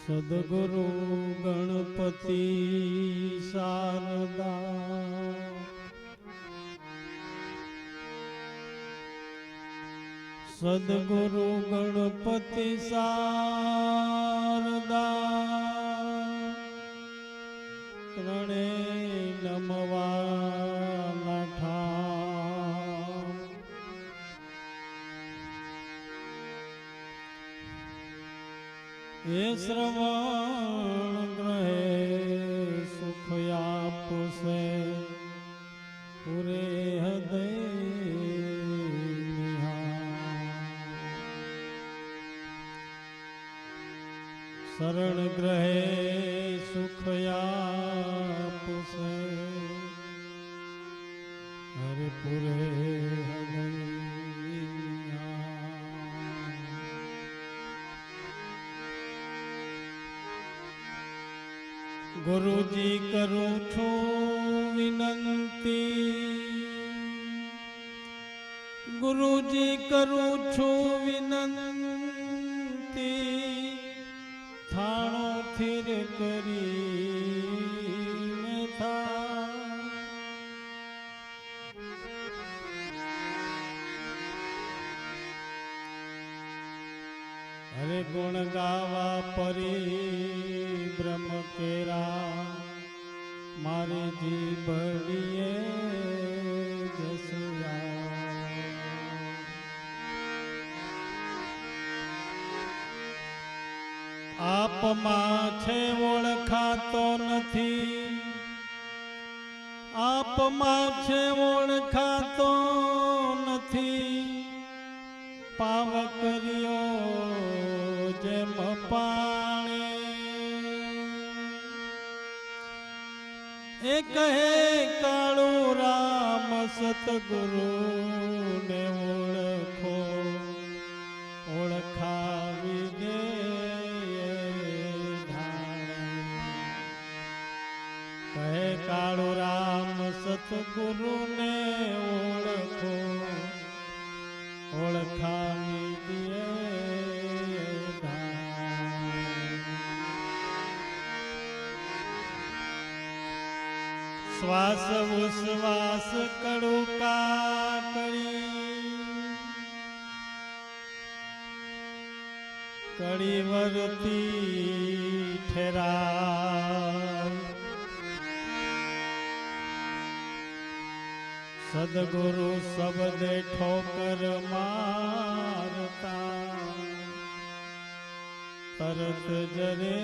સદગુરુ ગણપતિ શારદા સદગુરુ ગણપતિ શારદા ત્રણે નમવા ઠામ એ શ્રવણ ગ્રહે સુખ આપશે પૂરે હૃદય શરણ ગ્રહે સુખ આપશે હરે પૂરે ગુરુજી કરું છું વિનંતી ગુરુજી કરું છું વિનંતી થાણો થીર કરી હરે ગુણ ગાવા પરી બ્રહ્મ કેરા મારી જીભડીએ જસુયા આપમાં છે ઓળખાતો નથી આપમાં છે ઓળખાતો નથી પાવ કર્યો જેમ પાણે એ કહે કાળું રામ સતગુરુ ને ઓળખો ઓળખાવી દે કહે કાળું રામ સતગુરુ ને ઓળખો ઓળખાવી દે શ્વાસ ઉશ્વાસ કડુકા કડી વર્તી ઠેરાય સદગુરુ શબ્દે ઠોકર મારતા તરત જરે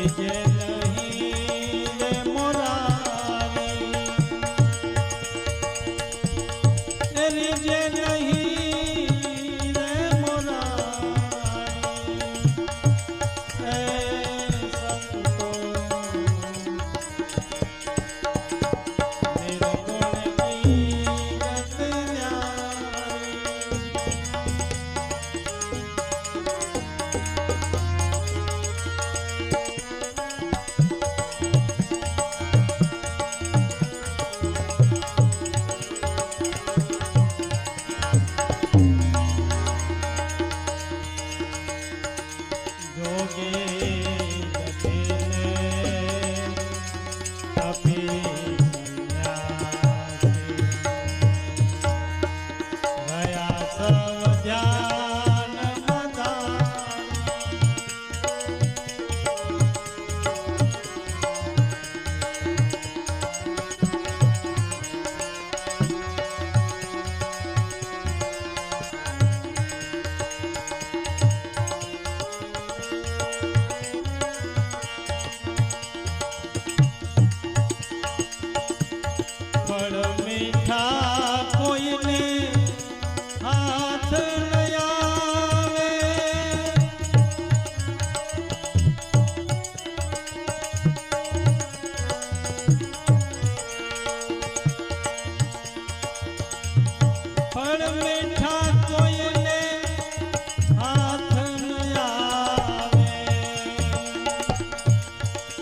रिजे नहीं रे मुरारी रिजे नहीं रे मुरारी ए संतो निर्गुण की गत न्यारी जोगे गतिले कपि सन्यासी गया सब ध्यान मदान फल मीठा कोઈને हाथ ન આવે ફળ મીઠા કોઈને હાથ ન આવે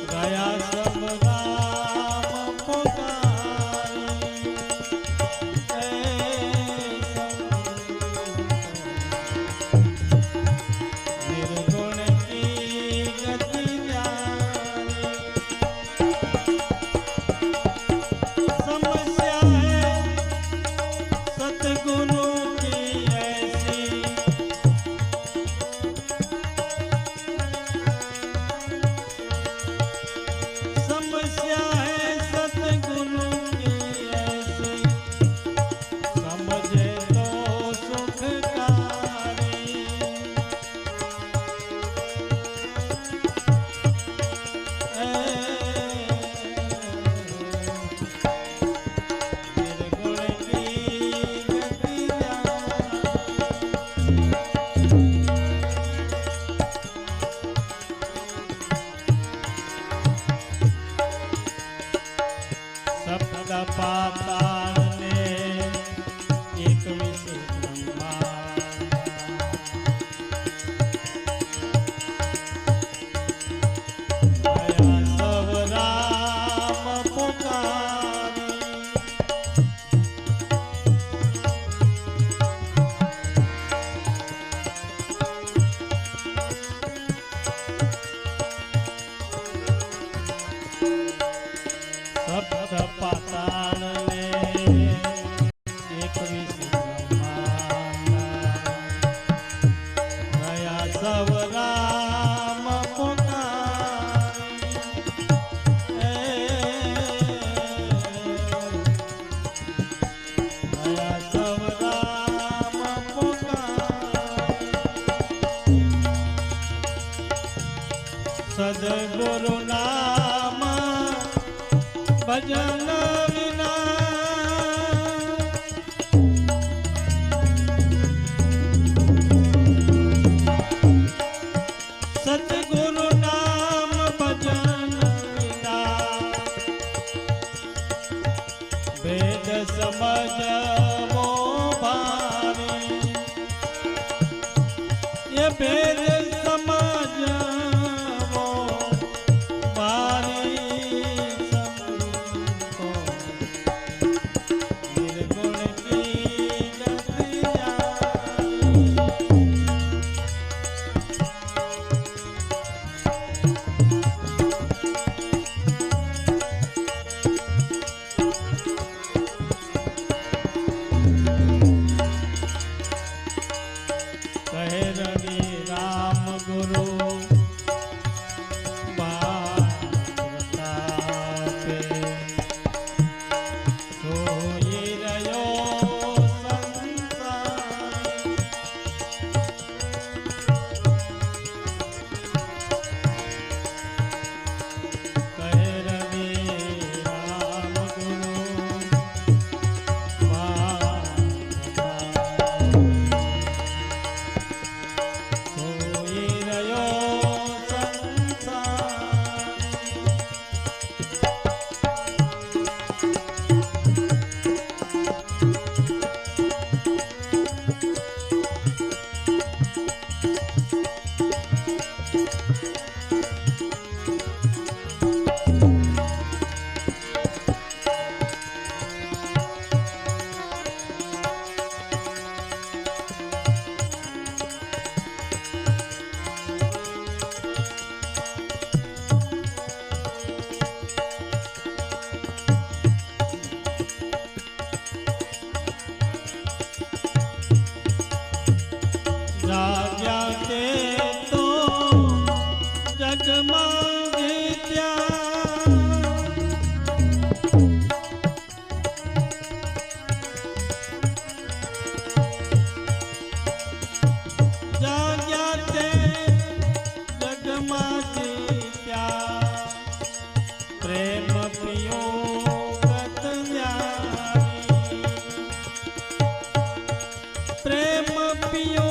ગયા સબ રામ પોકારી એ નિર્ગુણ કી ગતિ ન્યારી समस्या है सतगुरु की ऐसी समस्या है सतगुरु की ऐसी समझे तो सुखकारी निर्गुण की गति सप्त पाताल ने एक विश्व ब्रह्मांड गया सब राम पुकारी सप्त पाताल ने एक विश्व ब्रह्मांड गया सब राम पुकारी गया सब राम पुकारी सद्गुरु नाम भजन विना सतगुरु नाम भजन विना वेद समझवो भारी ये वेद समझवो भारी सबको निर्गुण की गति न्यारी જાગ્યા તે તો જગમાં જીત્યા, જાગ્યા તે જગમાં જીત્યા, પ્રેમ પિયો ગત ન્યારી, પ્રેમ પિયો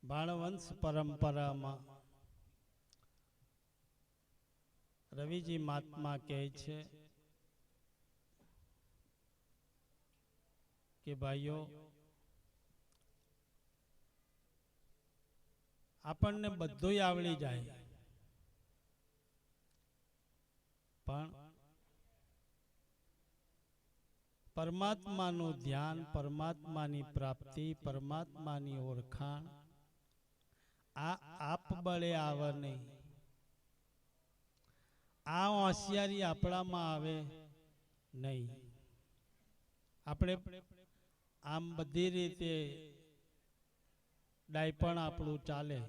બાળવંશ પરંપરામાં રવિજી મહાત્મા કહે છે કે ભાઈઓ, આપણને બધું આવડી જાય, પણ પરમાત્માનું ધ્યાન, પરમાત્માની પ્રાપ્તિ, પરમાત્માની ઓળખાણ આ આપબળે આવે નહીં. આ હોશિયારી આપણામાં આવે નહીં. આપણે આમ બધી રીતે ડાયપણ આપણું ચાલે,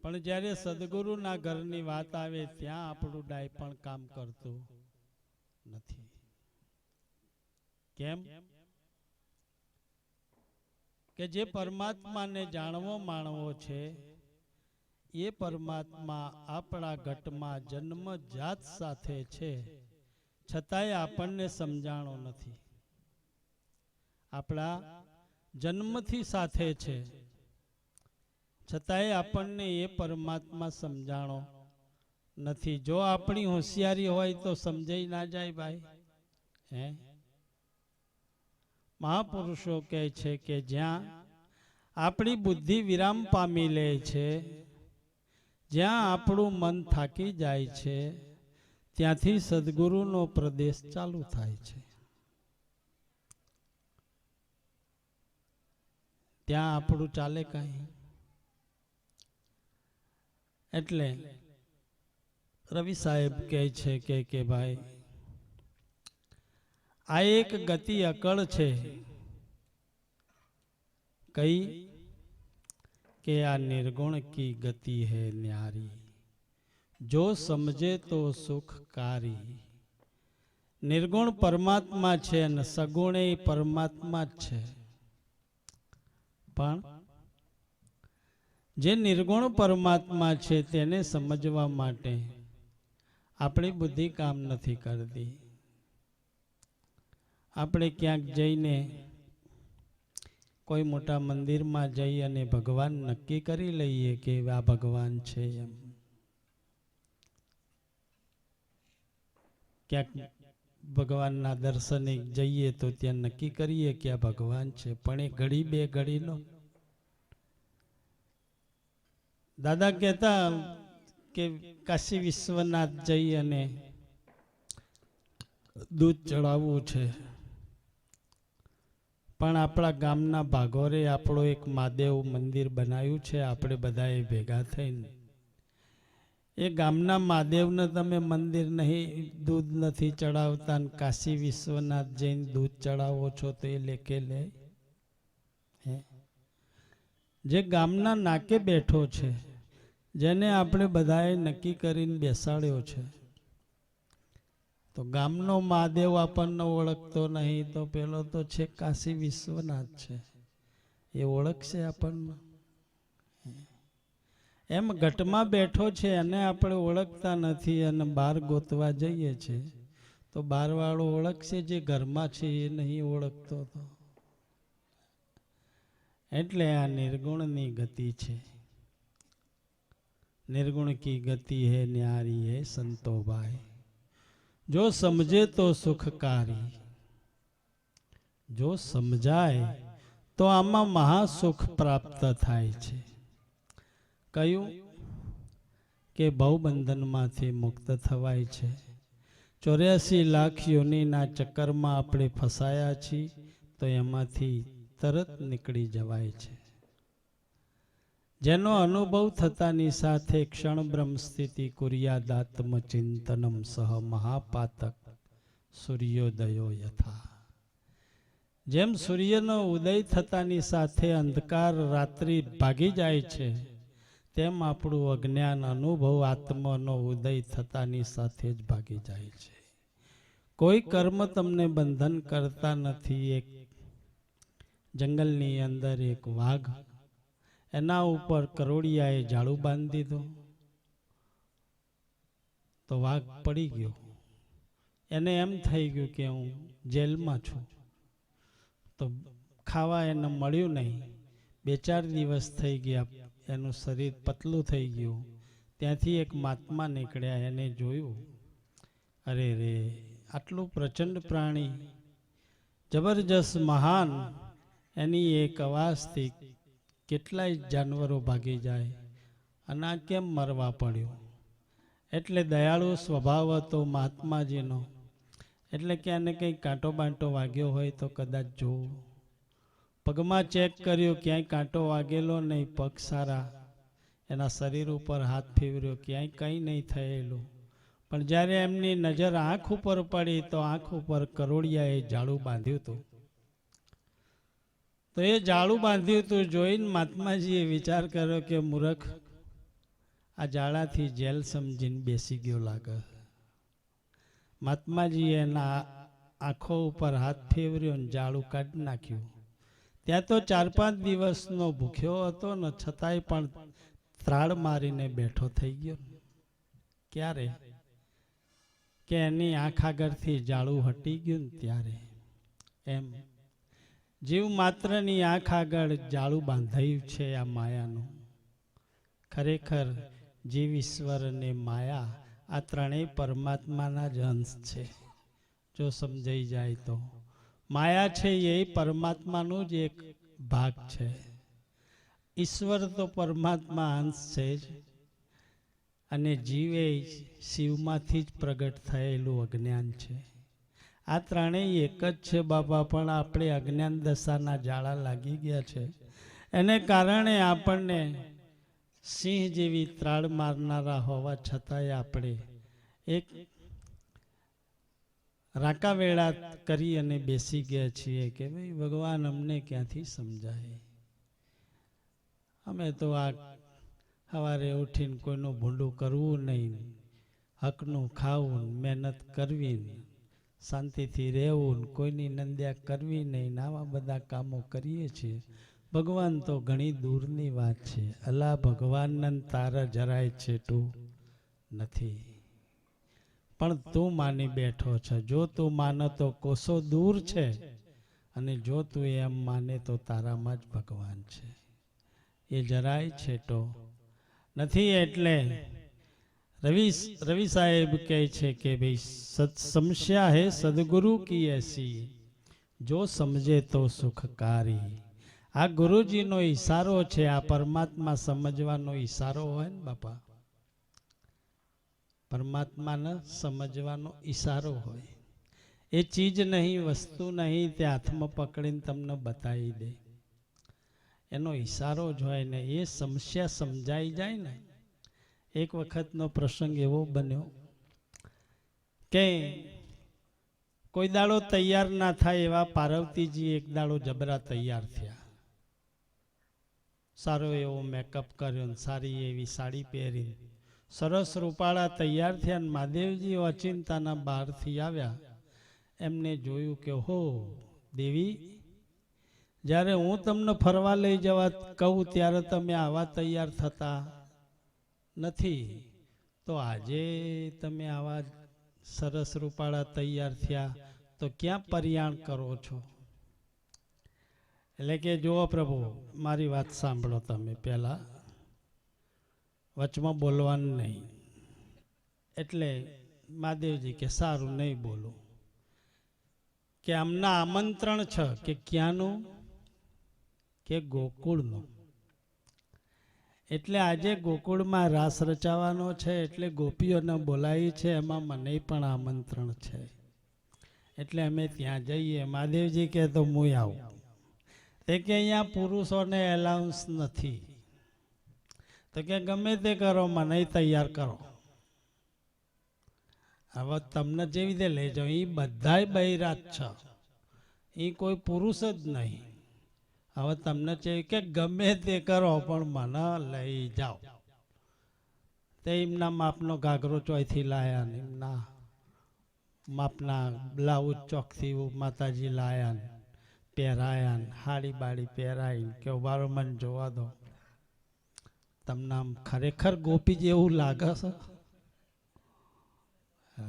પણ જ્યારે સદગુરુના ઘરની વાત આવે ત્યાં આપણું ડાયપણ કામ કરતું નથી. કેમ કે જે પરમાત્માને જાણવો માણવો છે એ પરમાત્મા આપણા ઘટમાં જન્મજાત સાથે છે, છતાંય આપણને સમજાણો નથી. આપણા જન્મથી સાથે છે, છતાંય આપણને એ પરમાત્મા સમજાણો નથી. જો આપણી હોશિયારી હોય તો સમજાઈ ના જાય ભાઈ. હે, મહાપુરુષો કહે છે કે જ્યાં આપણી બુદ્ધિ વિરામ પામી લે છે, જ્યાં આપણું મન થાકી જાય છે, ત્યાંથી સદગુરુનો પ્રદેશ ચાલુ થાય છે. ત્યાં આપણું ચાલે કાંઈ. એટલે રવિ સાહેબ કહે છે કે ભાઈ, આ એક ગતિ અકળ છે. કઈ કે આ નિર્ગુણ કી ગતિ હૈ ન્યારી, જો સમજે તો સુખકારી. નિર્ગુણ પરમાત્મા છે અને સગુણે પરમાત્મા જ છે, પણ જે નિર્ગુણ પરમાત્મા છે તેને સમજવા માટે આપણી બુદ્ધિ કામ નથી કરતી. આપણે ક્યાંક જઈને કોઈ મોટા મંદિરમાં જઈ અને ભગવાન નક્કી કરી લઈએ કે આ ભગવાન છે એમ. ક્યાંક ભગવાનના દર્શને જઈએ તો ત્યાં નક્કી કરીએ કે આ ભગવાન છે, પણ એ ઘડી બે ઘડીનો. દાદા કહેતા કે કાશી વિશ્વનાથ જઈ અને દૂધ ચડાવવું છે, પણ આપણા ગામના ભાગોરે આપણો એક મહાદેવ મંદિર બનાવ્યું છે. આપણે બધાએ ભેગા થઈને એ ગામના મહાદેવને તમે મંદિર નહીં, દૂધ નથી ચડાવતા, ને કાશી વિશ્વનાથ જઈને દૂધ ચડાવો છો તો એ લેકે લે. જે ગામના નાકે બેઠો છે, જેને આપણે બધાએ નક્કી કરીને બેસાડ્યો છે, તો ગામનો મહાદેવ આપણને ઓળખતો નહીં તો પેલો તો છે કાશી વિશ્વનાથ છે, એ ઓળખશે આપણને? એમ ઘટમાં બેઠો છે અને આપણે ઓળખતા નથી અને બહાર ગોતવા જઈએ છીએ તો બહારવાળો ઓળખશે, જે ઘરમાં છે એ નહીં ઓળખતો તો. એટલે આ નિર્ગુણની ગતિ છે. निर्गुण की गति है न्यारी है संतो भाई, जो समझे तो सुखकारी, जो समझाए तो आमा महासुख प्राप्त थाय छे। कયું કે ભવબંધનમાંથી મુક્ત થવાય છે। 84 લાખ યોનિના ચક્કરમાં આપણે ફસાયા છીએ તો એમાંથી તરત નીકળી જવાય છે। જેનો અનુભવ થતાની સાથે ક્ષણ બ્રહ્મ સ્થિતિ કુર્યાદાત્મ ચિંતનમ સહ મહાપાતક સૂર્યોદયો યથા। જેમ સૂર્યનો ઉદય થતાની સાથે અંધકાર રાત્રિ ભાગી જાય છે, તેમ આપણું અજ્ઞાન અનુભવ આત્માનો ઉદય થતાની સાથે જ ભાગી જાય છે। કોઈ કર્મ તમને બંધન કરતા નથી। એક જંગલની અંદર એક વાઘ, એના ઉપર કરોડિયાએ જાળું બાંધી દીધો તો વાઘ પડી ગયો। એને એમ થઈ ગયું કે હું જેલમાં છું, તો ખાવા એને મળ્યું નહીં। 2-4 દિવસ થઈ ગયા, એનું શરીર પતલું થઈ ગયું। ત્યાંથી એક મહાત્મા નીકળ્યા, એને જોયું, અરે રે આટલું પ્રચંડ પ્રાણી, જબરજસ્ત મહાન, એની એક અવાજથી કેટલાય જાનવરો ભાગી જાય અને આ કેમ મરવા પડ્યો? એટલે દયાળુ સ્વભાવ હતો મહાત્માજીનો, એટલે કે આને કંઈ કાંટો બાંટો વાગ્યો હોય તો કદાચ જોવું। પગમાં ચેક કર્યો, ક્યાંય કાંટો વાગેલો નહીં, પગ સારા। એના શરીર ઉપર હાથ ફેરવ્યો, ક્યાંય કંઈ નહીં થયેલું। પણ જ્યારે એમની નજર આંખ ઉપર પડી તો આંખ ઉપર કરોડિયાએ જાળું બાંધ્યું હતું। તો એ જાળું બાંધ્યું હતું જોઈને મહાત્માજીએ વિચાર કર્યો કે મૂર્ખ, આ જાળાથી જેલ સમજીને બેસી ગયો લાગે। મહાત્માજીએ એના આંખો ઉપર હાથ ફેરવ્યો અને જાળું કાઢી નાખ્યું। ત્યાં તો 4-5 દિવસનો ભૂખ્યો હતો ને, છતાંય પણ ત્રાળ મારીને બેઠો થઈ ગયો। ક્યારે? કે એની આંખ આગળથી જાળું હટી ગયું ને ત્યારે। એમ જીવ માત્રની આંખ આગળ જાળું બાંધાયું છે આ માયાનું। ખરેખર જીવ, ઈશ્વર અને માયા આ ત્રણેય પરમાત્માના જ અંશ છે। જો સમજાઈ જાય તો માયા છે એ પરમાત્માનું જ એક ભાગ છે। ઈશ્વર તો પરમાત્મા અંશ છે જ, અને જીવ એ શિવમાંથી જ પ્રગટ થયેલું અજ્ઞાન છે। આ ત્રણેય એક જ છે બાપા, પણ આપણે અજ્ઞાન દશાના જાળા લાગી ગયા છે। એને કારણે આપણને સિંહ જેવી ત્રાળ મારનારા હોવા છતાંય આપણે એક રાકાવેળા કરી અને બેસી ગયા છીએ કે ભાઈ ભગવાન અમને ક્યાંથી સમજાય। અમે તો આ સવારે ઉઠીને કોઈનું ભૂંડું કરવું નહીં, હકનું ખાવું, મહેનત કરવી, શાંતિથી રહેવું, કોઈની નિંદ્યા કરવી નહીં, આવા બધા કામો કરીએ છીએ। ભગવાન તો ઘણી દૂરની વાત છે। અલા ભગવાનને તારા જરાય છેટું નથી, પણ તું માની બેઠો છે। જો તું માનો તો કોસો દૂર છે, અને જો તું એમ માને તો તારામાં જ ભગવાન છે, એ જરાય છેટો નથી। એટલે રવિ સાહેબ કહે છે કે ભાઈ સમસ્યા હે સદગુરુ કી એસી, જો સમજે તો સુખકારી। આ ગુરુજીનો ઈશારો છે, આ પરમાત્મા સમજવાનો ઈશારો હોય ને બાપા, પરમાત્માને સમજવાનો ઈશારો હોય। એ ચીજ નહીં, વસ્તુ નહીં, તે હાથમાં પકડીને તમને બતાવી દે, એનો ઈશારો જ હોય ને। એ સમસ્યા સમજાઈ જાય ને। એક વખતનો પ્રસંગ એવો બન્યો કે કોઈ દાડો તૈયાર ના થાય એવા પાર્વતીજી એક દાડો જબરા તૈયાર થયા। સારો એવો મેકઅપ કર્યો ને સારી એવી સાડી પહેરી સરસ રૂપાળા તૈયાર થયા. મહાદેવજી અચિંતાના બહારથી આવ્યા. એમને જોયું કે હો દેવી, જ્યારે હું તમને ફરવા લઈ જવા કહું ત્યારે તમે આવા તૈયાર થતા નથી, તો આજે તમે આવા સરસ રૂપાળા તૈયાર થયા તો ક્યાં પરિયાણ કરો છો? એટલે કે જુઓ પ્રભુ, મારી વાત સાંભળો, તમે પહેલા વચમાં બોલવાનું નહીં. એટલે મહાદેવજી કે સારું, નહીં બોલું. કે આમના આમંત્રણ છે. કે ક્યાંનું? કે ગોકુળનું. એટલે આજે ગોકુળમાં રાસ રચાવાનો છે, એટલે ગોપીઓને બોલાવી છે, એમાં મને પણ આમંત્રણ છે. એટલે અમે ત્યાં જઈએ. મહાદેવજી કે તો હું આવું. તે કે અહીંયા પુરુષોને એલાઉન્સ નથી. તો કે ગમે તે કરો, મને તૈયાર કરો. હવે તમને જેવી રીતે લઈ જાઓ, એ બધાય બૈરાત છે, એ કોઈ પુરુષ જ નહીં. હવે તમને છે કે ગમે તે કરો પણ મને લઈ જાઓ. તે એમના માપનો ઘાઘરો ચોયથી લાયા ને એમના માપના બ્લાઉઝ ચોકથી માતાજી લાયા ને પહેરાયા ને હાડી બાડી પહેરાઈને કે ઉભારો મને જોવા દો. તમને આમ ખરેખર ગોપી જેવું લાગે છે?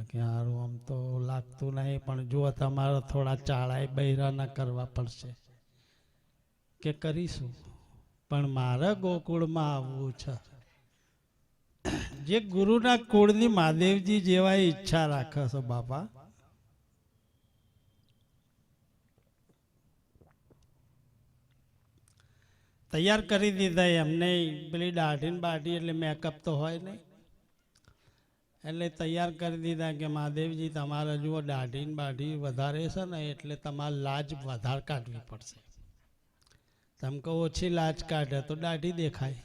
કે સારું, આમ તો લાગતું નહીં, પણ જો તમારે થોડા ચાળાઈ બૈરાના કરવા પડશે. કે કરીશું, પણ મારે ગોકુળમાં આવવું છે. જે ગુરુના કુળની મહાદેવજી જેવા ઈચ્છા રાખે છે બાપા. તૈયાર કરી દીધા એમને. પેલી દાઢી બાઢી એટલે મેકઅપ તો હોય નહીં, એટલે તૈયાર કરી દીધા કે મહાદેવજી તમારે જુઓ દાઢી બાઢી વધારે છે ને, એટલે તમારે લાજ વધારે કાઢવી પડશે. તમે કહો ઓછી લાજ કાઢે તો દાઢી દેખાય,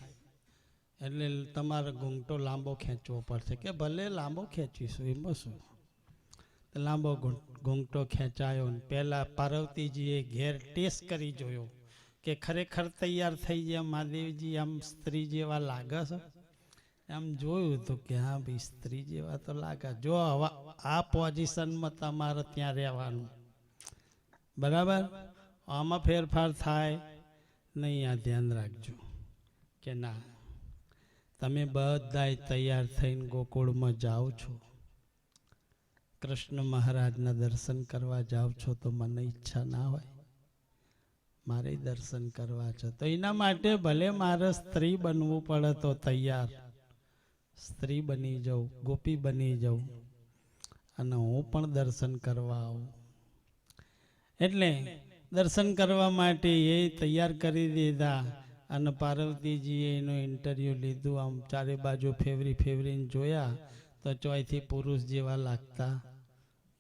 એટલે તમારે ઘૂંઘટો લાંબો ખેંચવો પડશે. કે ભલે લાંબો ખેંચીશું, એમાં શું. લાંબો ઘૂંઘટો ખેંચાયો. ને પહેલાં પાર્વતીજીએ ઘેર ટેસ્ટ કરી જોયો કે ખરેખર તૈયાર થઈ ગયા મહાદેવજી આમ સ્ત્રી જેવા લાગે છે. એમ જોયું તો કે હા ભાઈ, સ્ત્રી જેવા તો લાગે. જો હવે આ પોઝિશનમાં તમારે ત્યાં રહેવાનું, બરાબર? આમાં ફેરફાર થાય નહીં, આ ધ્યાન રાખજો. કે ના, તમે બધાય તૈયાર થઈને ગોકુળમાં જાઓ છો, કૃષ્ણ મહારાજના દર્શન કરવા જાઓ છો, તો મને ઈચ્છા ના હોય, મારે દર્શન કરવા છે. તો એના માટે ભલે મારે સ્ત્રી બનવું પડે તો તૈયાર સ્ત્રી બની જાઉં, ગોપી બની જાઉં, અને હું પણ દર્શન કરવા આવું. એટલે દર્શન કરવા માટે એ તૈયાર કરી દીધા. અને પાર્વતીજીએ એનું ઇન્ટરવ્યૂ લીધું. આમ ચારે બાજુ ફેવરીને જોયા તો ચોયથી પુરુષ જેવા લાગતા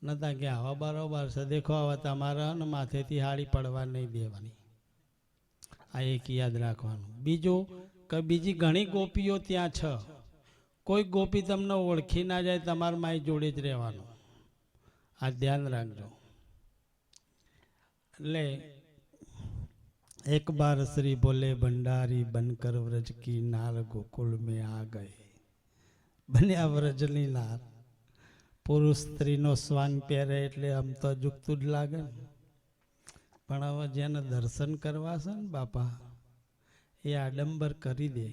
નતા. કે આવા બરોબર છે, દેખો હવે તમારા ને માથેથી હાડી પડવા નહીં દેવાની. આ એક યાદ રાખવાનું. બીજું કે બીજી ઘણી ગોપીઓ ત્યાં છે. કોઈ ગોપી તમને ઓળખી ના જાય, તમારા માઈ જોડે જ રહેવાનું. આ ધ્યાન રાખજો. એટલે એક બાર શ્રી બોલે ભંડારી બનકર વ્રજ કી નાર ગોકુળ में आ गए. બન્યા વ્રજની નાર. પુરુષ સ્ત્રીનો સ્વાંગ પહેરે એટલે આમ તો જુગતું જ લાગે ને, પણ હવે જેને દર્શન કરવા છે ને બાપા, એ આડંબર કરી દે.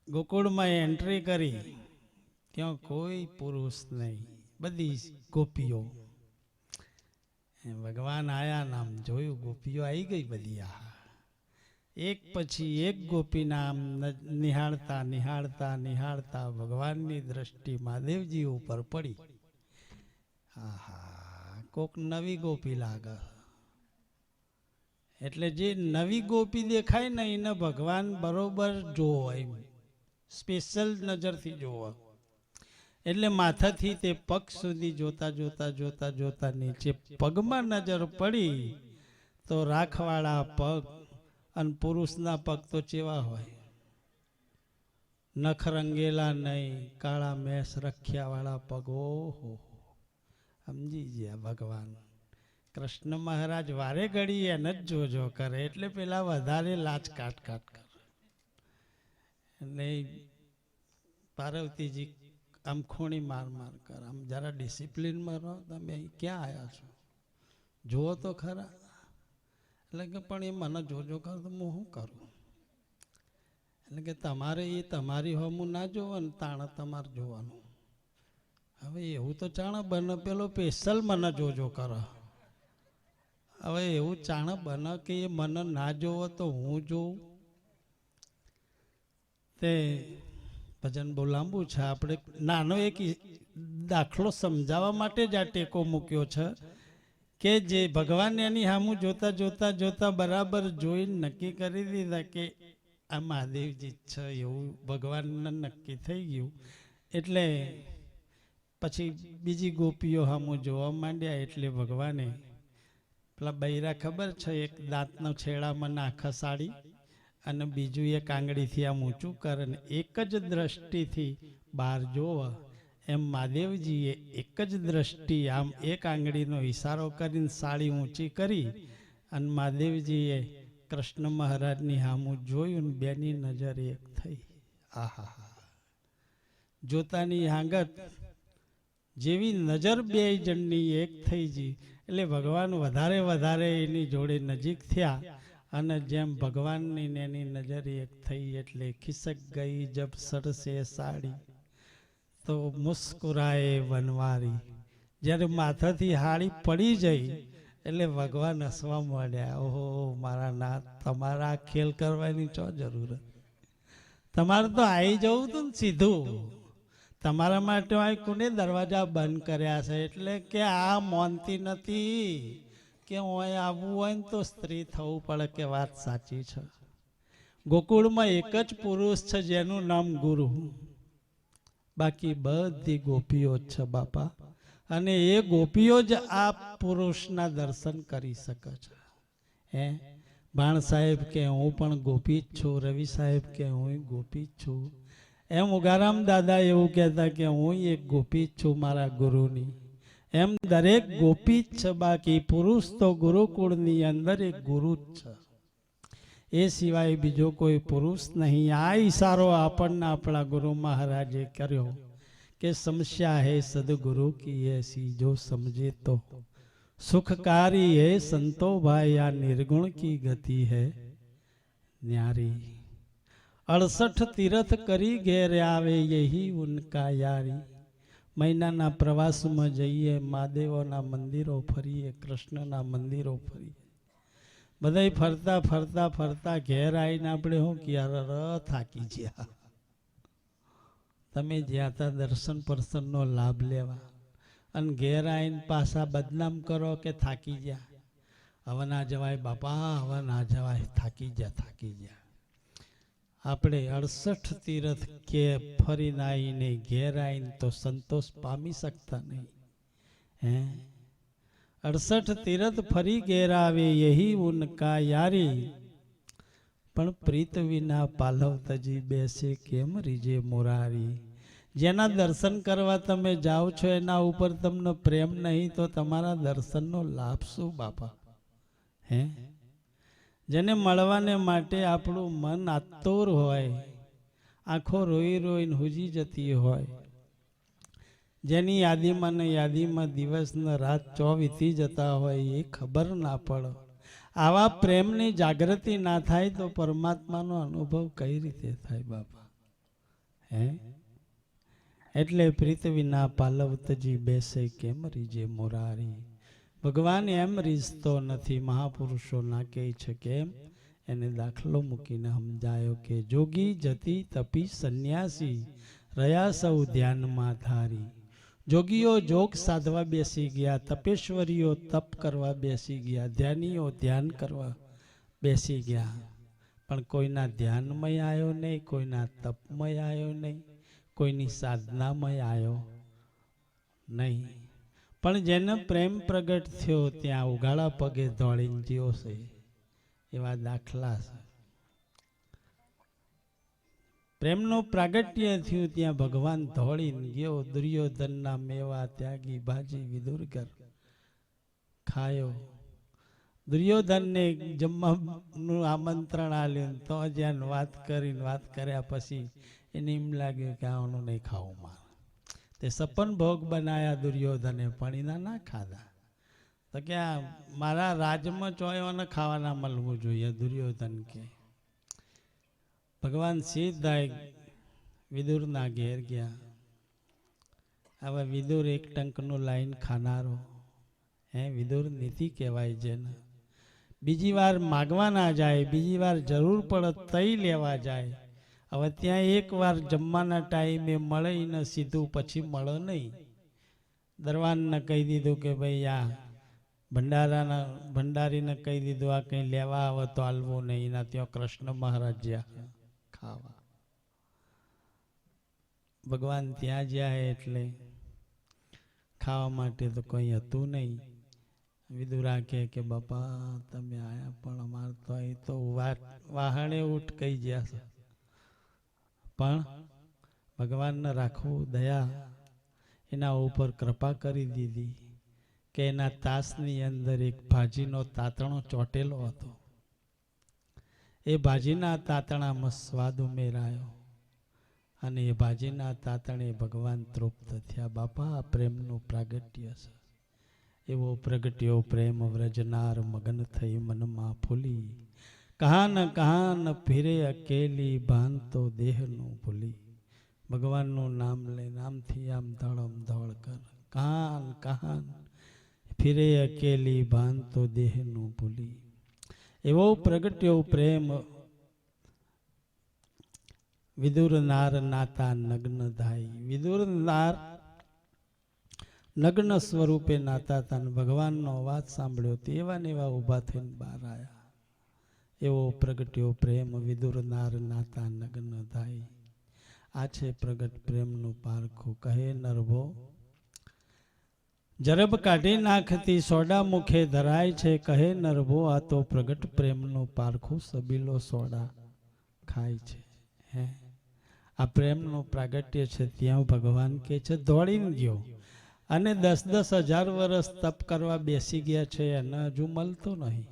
ગોકુળમાં એન્ટ્રી કરી, ત્યાં કોઈ પુરુષ નહીં, બધી ગોપીઓ. ભગવાન આયા, નામ જોયું, ગોપીઓ આવી ગઈ બધી. આ એક પછી એક ગોપીના આમ નિહાળતા નિહાળતા નિહાળતા ભગવાનની દ્રષ્ટિ મહાદેવજી ઉપર પડી. આહા, કોક નવી ગોપી લાગે. એટલે જે નવી ગોપી દેખાય ને એને ભગવાન બરોબર જોવો, એમ સ્પેશિયલ નજરથી જોવો. એટલે માથાથી તે પગ સુધી જોતા જોતા જોતા જોતા નીચે પગમાં નજર પડી તો રાખવાળા પગ અને પુરુષના પગ તો ચેવા હોય, નખ રંગેલા નહીં, કાળા મેસ રખ્યા વાળા પગ. ઓહો, સમજી ગયા ભગવાન કૃષ્ણ મહારાજ વારે ઘડી એને જ જોજો કરે એટલે પેલા વધારે લાચ કાટ કરે. એટલે પાર્વતીજી આમ ખૂણી માર કર, આમ જરા ડિસિપ્લિનમાં રહો, તમે ક્યાં આવ્યા છો, જુઓ તો ખરા. એટલે કે પણ એ મને જોજો કર તો હું શું કરું? એટલે કે તમારે એ તમારી હમું ના જોવાનું, તાણ તમારે જોવાનું. હવે એવું તો ચાણ બને પેલો સ્પેશિયલ મને જોજો કરો. હવે એવું ચાણ બને કે એ મને ના જોવો તો હું જોઉં. તે ભજન બહુ લાંબુ છે, આપણે નાનો એક દાખલો સમજાવવા માટે જ આ ટેકો મૂક્યો છે કે જે ભગવાન એની સામું જોતા જોતા જોતા બરાબર જોઈને નક્કી કરી દીધા કે આ મહાદેવજી છે, એવું ભગવાનને નક્કી થઈ ગયું. એટલે પછી બીજી ગોપીઓ સામું જોવા માંડ્યા. એટલે ભગવાને પેલા બૈરા ખબર છે, એક દાંતનો છેડામાં નાખા સાડી અને બીજું એક આંગળીથી આમ ઊંચું કરે ને એક જ દ્રષ્ટિથી બહાર જોવા. એમ મહાદેવજીએ એક જ દ્રષ્ટિ આમ એક આંગળીનો ઈશારો કરીને સાડી ઊંચી કરી અને મહાદેવજીએ કૃષ્ણ મહારાજની સામું જોયું ને બેની નજર એક થઈ. આહા, જોતાની હાંગત જેવી નજર બે જણની એક થઈ ગઈ એટલે ભગવાન વધારે એની જોડે નજીક થયા. અને જેમ ભગવાનની એની નજર એક થઈ એટલે ખિસક ગઈ જબ સરસે સાડી તો મુસ્કુરાએ વનવારી. જ્યારે માથાથી હાડી પડી જઈ એટલે ભગવાન હસવા માંડ્યા. ઓહો મારા નાથ, તમારા ખેલ કરવાની ચો જરૂર? તમારે તો આવી જવું હતું ને સીધું. તમારા માટે આ કોને દરવાજા બંધ કર્યા છે? એટલે કે આ માનતી નથી કે ઓય આવવું હોય ને તો સ્ત્રી થવું પડે. કે વાત સાચી છે. ગોકુળમાં એક જ પુરુષ છે જેનું નામ ગુરુ, બાકી બધી ગોપીઓ જ છે બાપા. અને એ ગોપીઓ જ આ પુરુષના દર્શન કરી શકે છે. હે ભાણ સાહેબ કે હું પણ ગોપી જ છું, રવિ સાહેબ કે હું ગોપી જ છું. એમ ઉગારામ દાદા એવું કહેતા કે હું એક ગોપી જ છું મારા ગુરુની. એમ દરેક ગોપી જ છે, બાકી પુરુષ તો ગુરુકુળની અંદર એક ગુરુ જ છે. એ સિવાય બીજો કોઈ પુરુષ નહીં. આ ઈશારો આપણને આપણા ગુરુ મહારાજે કર્યો કે સમસ્યા હે સદગુરુ કી એસી જો સમજે તો સુખકારી હે સંતો ભાઈ આ નિર્ગુણ કી ગતિ હે ન્યારી. 68 તીર્થ કરી ઘેર આવે યહી ઉનકા યારી. મહિનાના પ્રવાસમાં જઈએ, મહાદેવોના મંદિરો ફરીએ, કૃષ્ણના મંદિરો ફરીએ, બધાય ફરતા ફરતા ફરતા ઘેર આવીને આપણે શું ક્યારે થાકી ગયા. તમે જ્યાં ત્યાં દર્શન પ્રસન્નનો લાભ લેવા અને ઘેર આવીને પાછા બદનામ કરો કે થાકી ગયા. હવે ના જવાય બાપા, હવે ના જવાય, થાકી ગયા. આપણે 68 તીર્થ કે ફરીને આવીને ઘેર આવીને તો સંતોષ પામી શકતા નહીં. હે 68 તીર્થ ફરી ઘેર આવે યહી ઉનકા યારી. પણ પ્રીત વિના પાલવ તજી બેસે કેમ રીજે મોરારી. જેના દર્શન કરવા તમે જાઓ છો એના ઉપર તમને પ્રેમ નહીં તો તમારા દર્શનનો લાભ શું બાપા? હે જેને મળવાને માટે આપણું મન આતુર હોય, આંખો રોઈ રોઈને હુજી જતી હોય, જેની યાદીમાં દિવસ ને રાત ચો વીતી જતા હોય એ ખબર ના પડે. આવા પ્રેમની જાગૃતિ ના થાય તો પરમાત્માનો અનુભવ કઈ રીતે થાય બાપા? હે એટલે પ્રીત વિના પાલવ તજી બેસે કેમ રીજે મોરારી. ભગવાન એમ રીઝતો નથી, મહાપુરુષો ના કહે છે કેમ. એને દાખલો મૂકીને સમજાયો કે જોગી જતી તપી સંન્યાસી રહ્યા સૌ ધ્યાનમાં ધારી. જોગીઓ જોગ સાધવા બેસી ગયા, તપેશ્વરીઓ તપ કરવા બેસી ગયા, ધ્યાનીઓ ધ્યાન કરવા બેસી ગયા, પણ કોઈના ધ્યાનમય આવ્યો નહીં, કોઈના તપમય આવ્યો નહીં, કોઈની સાધનામય આવ્યો નહીં. પણ જેને પ્રેમ પ્રગટ થયો ત્યાં ઉગાડા પગે દોડીને જ્યો છે, એવા દાખલા છે. પ્રેમનું પ્રાગટ્ય થયું ત્યાં ભગવાન દોડીને ગયો. દુર્યોધનના મેવા ત્યાગી ભાજી વિદુરગર ખાયો. દુર્યોધનને જમવાનું આમંત્રણ આલ્યું તો જ્યાં વાત કર્યા પછી એને એમ લાગ્યું કે આનું નહીં ખાવું મારે. તે સપન ભોગ બનાયા દુર્યોધને પણ એના ના ખાધા. તો કે આ મારા રાજમાં ચોયોને ખાવાના મળવું જોઈએ. દુર્યોધન કે ભગવાન સીધા વિદુરના ઘેર ગયા. હવે વિદુર એક ટંકનું લાઈન ખાનારો, વિદુર નીતિ કહેવાય છે ને. બીજી વાર માગવા ના જાય, બીજી વાર જરૂર પડે તઈ લેવા જાય. હવે ત્યાં એક વાર જમવાના ટાઈમે મળે ને સીધું પછી મળે નહીં. દરવાનને કહી દીધું કે ભાઈ આ ભંડારીને કહી દીધું આ કંઈ લેવા આવે તો હાલવું નહીં. એના ત્યાં કૃષ્ણ મહારાજ જ્યાં ખાવા. ભગવાન ત્યાં જ્યાં એટલે ખાવા માટે તો કંઈ હતું નહીં. વિદુરા કે બાપા તમે આયા પણ અમારે તો અહીં તો વાહણે ઉઠ કહી ગયા છે. પણ ભગવાનને રાખવું દયા, એના ઉપર કૃપા કરી દીધી કે એના તાસની અંદર એક ભાજીનો તાતણો ચોટેલો હતો. એ ભાજીના તાતણામાં સ્વાદ ઉમેરાયો અને એ ભાજીના તાતણે ભગવાન તૃપ્ત થયા. બાપા આ પ્રેમનું પ્રાગટ્ય છે. એવો પ્રગટ્યો પ્રેમ વ્રજનાર મગન થઈ મનમાં ફૂલી. કહાન ફિરે અકેલી ભાન તો દેહનું ભૂલી. ભગવાનનું નામ લે, નામથી આમ ધડમ ધડ કર. કહાન ફિરે અકેલી ભાન તો દેહનું ભૂલી. એવો પ્રગટ્યો પ્રેમ વિદુર નાર નાતા નગ્ન ધાઈ. વિદુર નાર નગ્ન સ્વરૂપે નાતા હતા. ભગવાનનો અવાજ સાંભળ્યો તે એવા ને એવા ઊભા થઈને બહાર આવ્યા. એવો પ્રગટ્યો પ્રેમ વિદુર નાર નાતા નગ્ન ધાઈ. આ છે પ્રગટ પ્રેમનું પારખું. કહે નરભો જરબ કાઢી નાખતી સોડા મુખે ધરાય છે. કહે નરભો આ તો પ્રગટ પ્રેમનું પારખું સબીલો સોડા ખાય છે. આ પ્રેમનું પ્રાગટ્ય છે. ત્યાં ભગવાન કે છે દોડીને ગયો અને 10,000 વર્ષ તપ કરવા બેસી ગયા છે એને હજુ મળતો નહીં.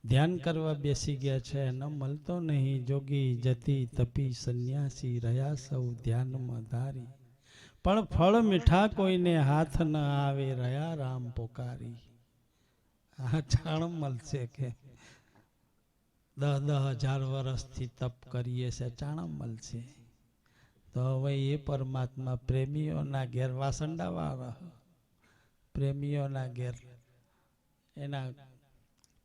ધ્યાન કરવા બેસી ગયા છે એને મળતો નહીં. જોગી જતી તપી સંન્યાસી રહ્યા સૌ ધ્યાનમાં ધારી. પણ ફળ મીઠા કોઈને હાથ ન આવે રહ્યા રામ પોકારી. આ જાણ મળશે કે 10,000 વર્ષથી તપ કરીએ છે ચાણ મળશે. તો હવે એ પરમાત્મા પ્રેમીઓના ઘેર વાસંડાવાળા, પ્રેમીઓના ઘેર એના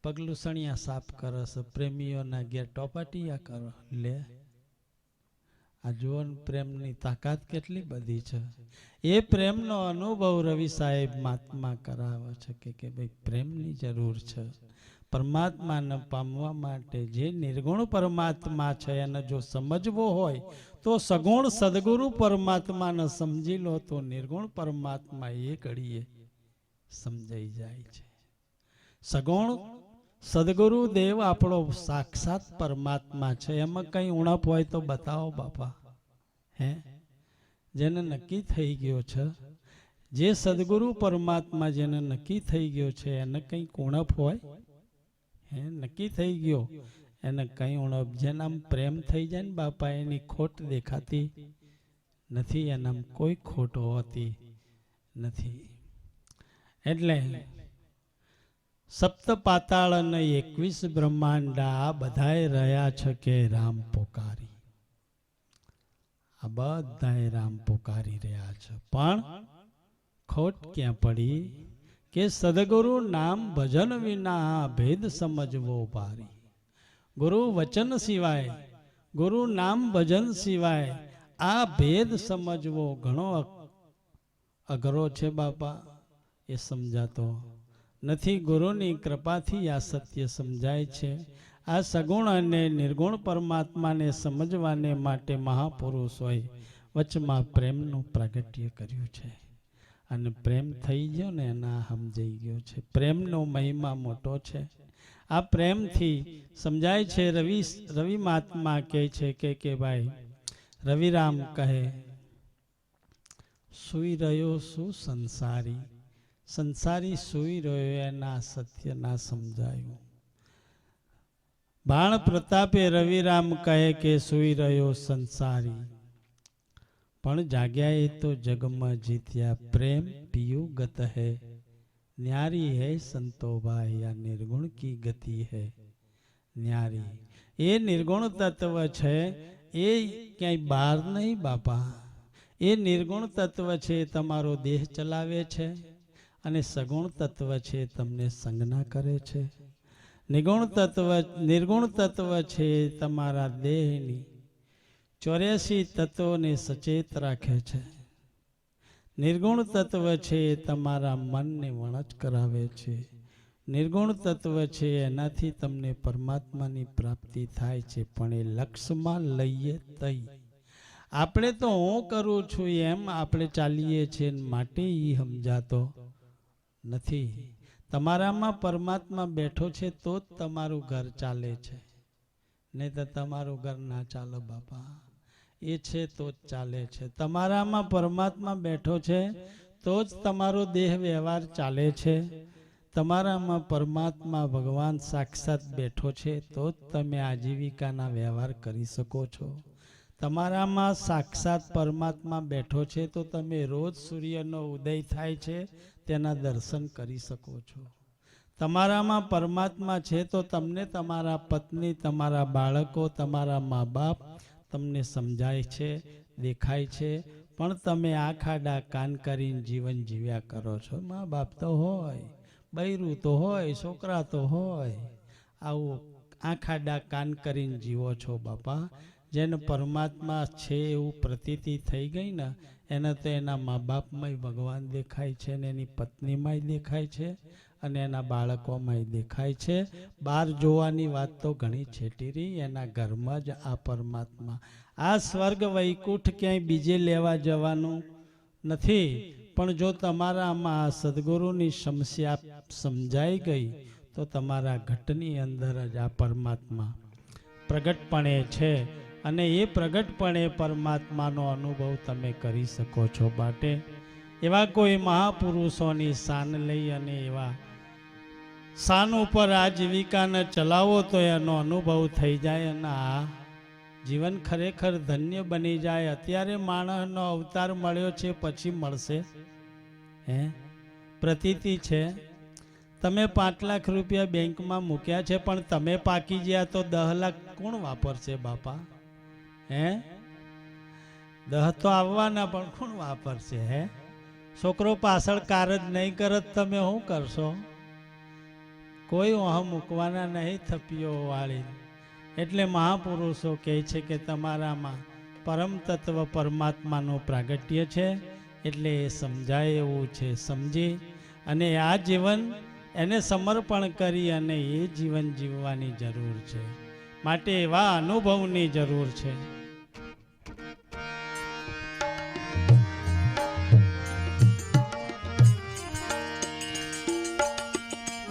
પગલુસણિયા સાફ કરે છે, પ્રેમીઓના ઘેર ટોપાટિયા કરે. લે આ જુઓન પ્રેમની તાકાત કેટલી બધી છે. એ પ્રેમનો અનુભવ રવિ સાહેબ મહાત્મા કરાવે છે કે ભાઈ પ્રેમની જરૂર છે. પરમાત્માને પામવા માટે જે નિર્ગુણ પરમાત્મા છે એને જો સમજવો હોય તો સગુણ સદગુરુ પરમાત્માને સમજી લો તો નિર્ગુણ પરમાત્મા એ ઘડીએ સમજાઈ જાય છે. સગુણ સદગુરુ દેવ આપણો સાક્ષાત પરમાત્મા છે. એમાં કઈ ઉણપ હોય તો બતાવો બાપા. જેને નક્કી થઈ ગયો છે, જે સદગુરુ પરમાત્મા જેને નક્કી થઈ ગયો છે એને કઈ ઉણપ હોય? નક્કી થઈ ગયો એને કઈ ઉણપ? જેનામ પ્રેમ થઈ જાય ને બાપા એની ખોટ દેખાતી નથી, એનામ કોઈ ખોટ હોતી નથી. એટલે સપ્ત પાતાળ અને 21 બ્રહ્માંડ આ બધાએ રહ્યા છે કે રામ પોકારી. આ બધાએ રામ પોકારી રહ્યા છે. પણ ખોટ ક્યાં પડી કે સદગુરુ નામ ભજન વિના ભેદ સમજવો ભારી. ગુરુ વચન સિવાય, ગુરુ નામ ભજન સિવાય આ ભેદ સમજવો ઘણો અઘરો છે બાપા. એ સમજાતો નથી. ગુરુની કૃપાથી આ સત્ય સમજાય છે. આ સગુણ અને નિર્ગુણ પરમાત્માને સમજવાને માટે મહાપુરુષોએ વચમાં પ્રેમનું પ્રાગટ્ય કર્યું છે. અને પ્રેમ થઈ ગયો ને એના સમજાઈ ગયો છે. પ્રેમનો મહિમા મોટો છે. આ પ્રેમથી સમજાય છે. રવિ મહાત્મા કહે છે કે ભાઈ રવિરામ કહે સુઈ રહ્યો શું સંસારી, સંસારી સૂઈ રહ્યો એના સત્ય ના સમજાયું. બાણ પ્રતાપે રવિરામ કહે કે સૂઈ રહ્યો સંસારી, પણ જાગ્યા એ તો જગમાં જીત્યા પ્રેમ પિયું ગત હૈ, ન્યારી હૈ સંતો ભાઈ આ નિર્ગુણ કી ગતિ હૈ. ન્યારી એ નિર્ગુણ તત્વ છે, એ ક્યાંય બહાર નહીં બાપા. એ નિર્ગુણ તત્વ છે તમારો દેહ ચલાવે છે, અને સગુણ તત્વ છે તમને સંજ્ઞા કરે છે. નિર્ગુણ તત્વ છે તમારા દેહની 84 તત્વોને સચેત રાખે છે. નિર્ગુણ તત્વ છે તમારા મનને વણજ કરાવે છે. નિર્ગુણ તત્વ છે એનાથી તમને પરમાત્માની પ્રાપ્તિ થાય છે. પણ એ લક્ષ્યમાં લઈએ તઈ આપણે તો હું કરું છું એમ આપણે ચાલીએ છીએ, માટે એ સમજાતો નથી. તમારામાં પરમાત્મા બેઠો છે તો જ તમારું ઘર ચાલે છે, નહીં તો તમારું ઘર ના ચાલે બાપા. એ છે તો જ ચાલે છે. તમારામાં પરમાત્મા બેઠો છે તો જ તમારો દેહ વ્યવહાર ચાલે છે. તમારામાં પરમાત્મા ભગવાન સાક્ષાત બેઠો છે તો જ તમે આજીવિકાના વ્યવહાર કરી શકો છો. તમારામાં સાક્ષાત પરમાત્મા બેઠો છે તો તમે રોજ સૂર્યનો ઉદય થાય છે તેના દર્શન કરી શકો છો. તમારામાં પરમાત્મા છે તો તમને તમારા પત્ની, તમારા બાળકો, તમારા મા બાપ તમને સમજાય છે, દેખાય છે, પણ તમે આ ખાડા કાન કરીને જીવન જીવ્યા કરો છો. મા બાપ તો હોય, બૈરું તો હોય, છોકરા તો હોય, આવું આ ખાડા કાન કરીને જીવો છો બાપા. જેને પરમાત્મા છે એવું પ્રતીતિ થઈ ગઈ ને, એને તો એના મા બાપમાંય ભગવાન દેખાય છે, ને એની પત્નીમાંય દેખાય છે, અને એના બાળકોમાંય દેખાય છે. બહાર જોવાની વાત તો ઘણી છેટી રહી, એના ઘરમાં જ આ પરમાત્મા. આ સ્વર્ગ વૈકુંઠ ક્યાંય બીજે લેવા જવાનું નથી. પણ જો તમારામાં આ સદગુરુની સમસ્યા સમજાઈ ગઈ તો તમારા ઘટની અંદર જ આ પરમાત્મા પ્રગટપણે છે, અને એ પ્રગટપણે પરમાત્માનો અનુભવ તમે કરી શકો છો. માટે એવા કોઈ મહાપુરુષોની શાન લઈ અને એવા શાન ઉપર આ જીવિકાને ચલાવો તો એનો અનુભવ થઈ જાય, અને આ જીવન ખરેખર ધન્ય બની જાય. અત્યારે માણસનો અવતાર મળ્યો છે, પછી મળશે પ્રતીતિ છે. તમે 5 લાખ રૂપિયા બેંકમાં મૂક્યા છે, પણ તમે પાકી ગયા તો 10 લાખ કોણ વાપરશે બાપા? 10 તો આવવાના, પણ કોણ વાપરશે? છોકરો પાછળ કાર જ નહીં કરત, તમે શું કરશો? કોઈ વહ મૂકવાના નહીં થપીઓ વાળી. એટલે મહાપુરુષો કહે છે કે તમારામાં પરમ તત્વ પરમાત્માનું પ્રાગટ્ય છે, એટલે એ સમજાય એવું છે. સમજી અને આ જીવન એને સમર્પણ કરી અને એ જીવન જીવવાની જરૂર છે. માટે એવા અનુભવની જરૂર છે.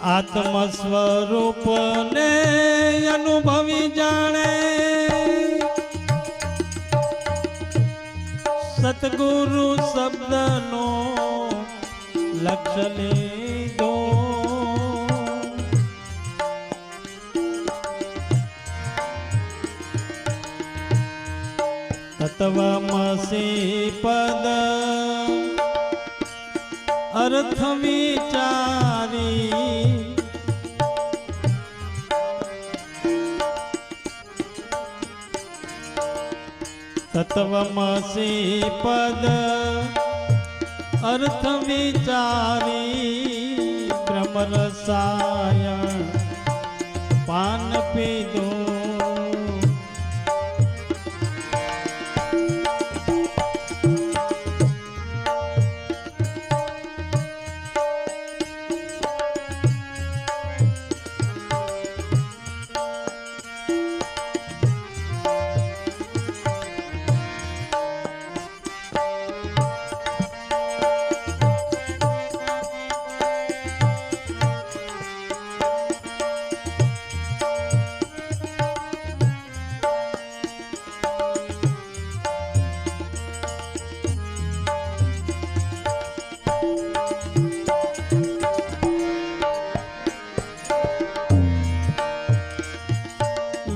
આત્મ સ્વરૂપને અનુભવી જાણે સતગુરુ શબ્દનો લક્ષ્ય લીધો. તત્વમસી પદ અર્થ વિચારી તત્વમસી પદ અર્થ વિચારી બ્રહ્મ રસાયણ પાન પીધો.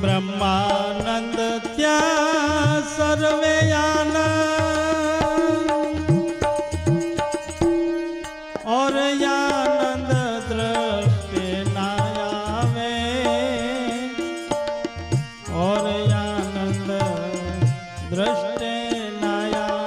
બ્રહ્માનંદ ત્યાં સર્વે આનંદ और आनंद दृष्टि ना आवे और आनंद दृष्टि ना आवे।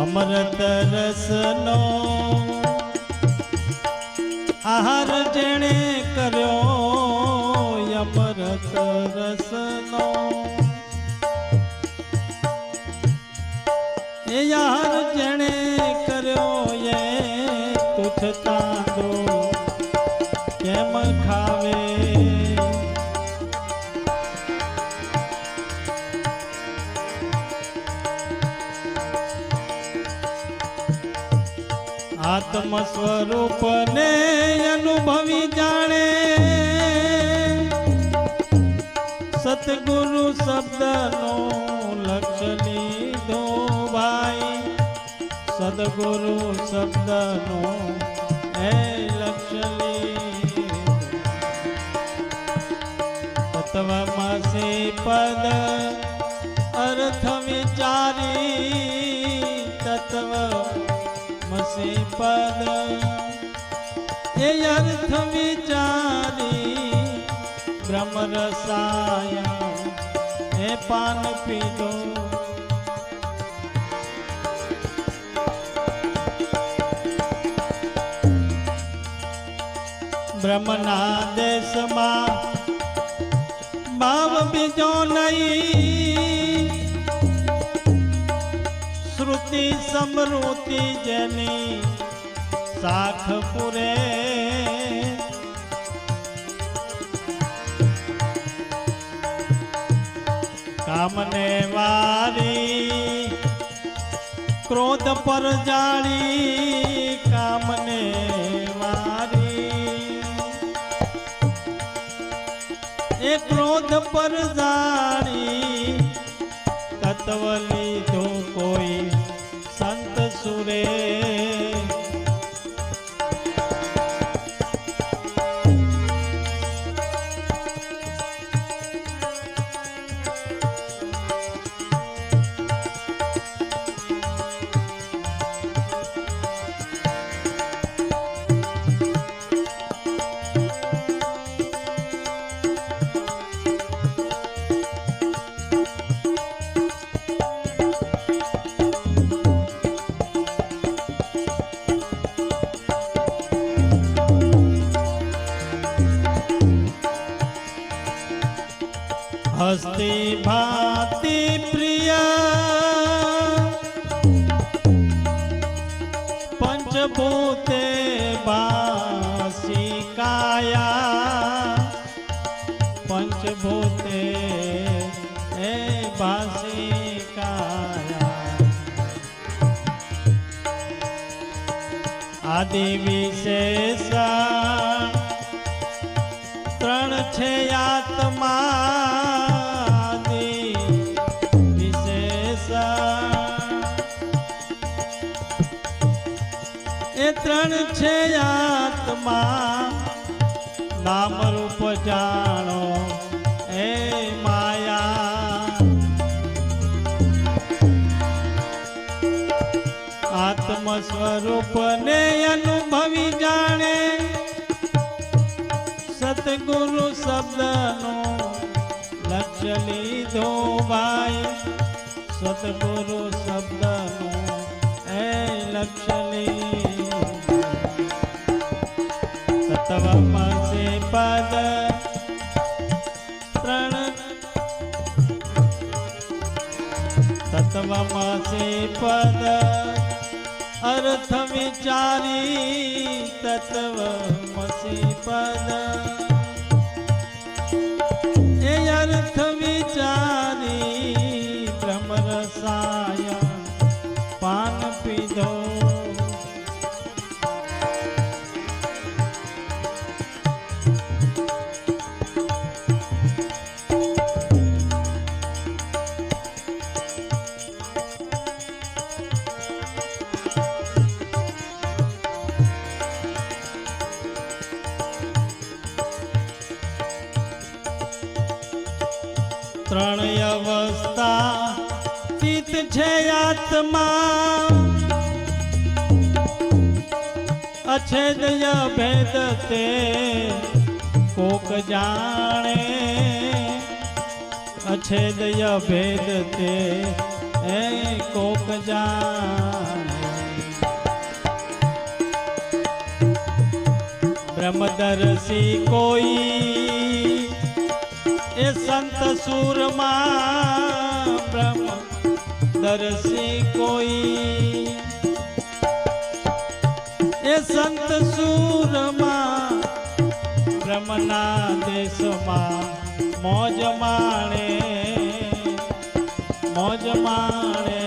અમૃત રસનો આહાર જેણે કર્યો અમૃત રસનો એ આહાર જેણે કર્યો એ તુછતા દો કેમ ખાવે आत्म स्वरूप ने अनुभवी जाने सतगुरु शब्द नो लक्ष्य लीधो भाई सदगुरु शब्द नो ए लक्ष्य लीधो तत्वमसि पद अर्थ विचारी तत्व मसी पद ये अर्थ विचारी ब्रह्म रसायन ए पान पीधो ब्रह्मना देश में भाव बीजो नहीं श्रुति समृति जनी साख पुरे कामने वारी क्रोध पर जाली कामने वारी ए क्रोध पर जाली तत्व लीधो कोई संत सुरे हस्ती भांति प्रिय पंचभूते बासी काया पंचभूते ए बासी काया आदि विशेषण त्रण छे आत्मा त्रण छे आत्मा नाम रूप जानो ए माया आत्म स्वरूप ने अनुभवी जाने सतगुरु शब्द नो लक्ष्य लीधो भाई सतगुरु शब्द नो ए लक्ष्य तत्वमसि पद त्रण तत्वमसि पद अर्थ विचारी तत्वमसि पद ये अर्थ विचारी ब्रह्म रसायन पान पीधो ત્રણ અવસ્થા ચિત છે આત્મા અછેદય ભેદ તે કોક જાણે અછેદય ભેદ તે કોક જાણે બ્રહ્મદર્શી કોઈ એ સંત સુરમાં બ્રહ્મદર્શી કોઈ એ સંત સુરમાં બ્રહ્મના દેશમાં મોજ માણે મોજ માણે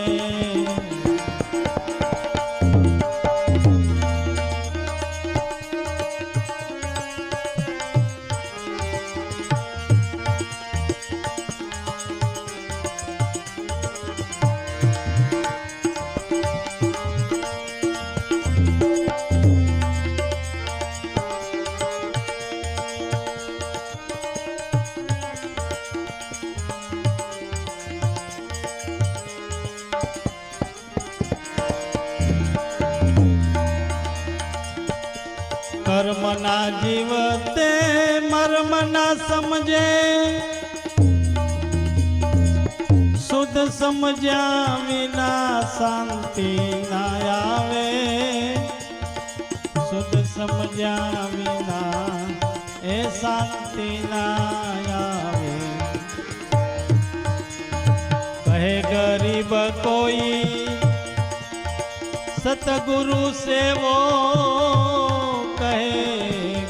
કર્મના જીવતે મર્મ ના સમજે શુદ્ધ સમજ્યા વિના શાંતિ ના આવે શુદ્ધ સમજ્યા વિના એ શાંતિ ના આવે કહે ગરીબ કોઈ સતગુરુ સેવો કહે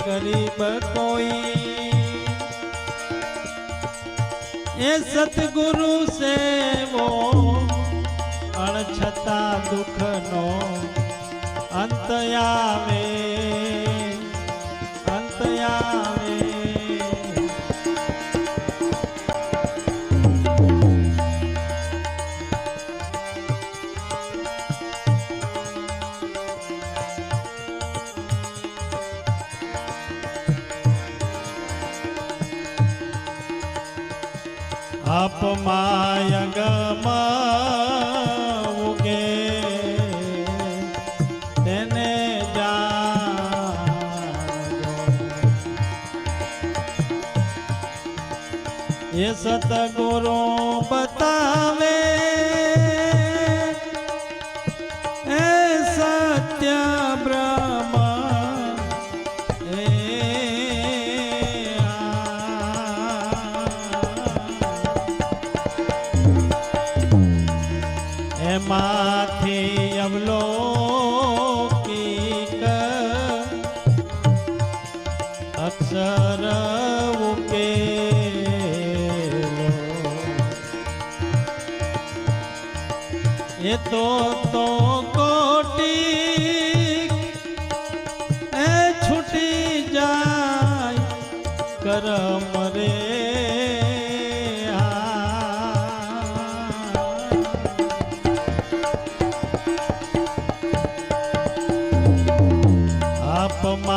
ગરીબ કોઈ એ સતગુરુ સેવો અણછતા દુઃખનો અંત આવે અંત આવે આપમાયગમ ઉગે તેને જાણો એ સતગુરુ બતાવે એ સત્ય બ્રહ્મ એમાંથી અવલોકિક અક્ષર ઉકેલો એ તો કોટી એ છૂટી જાય કરમ રે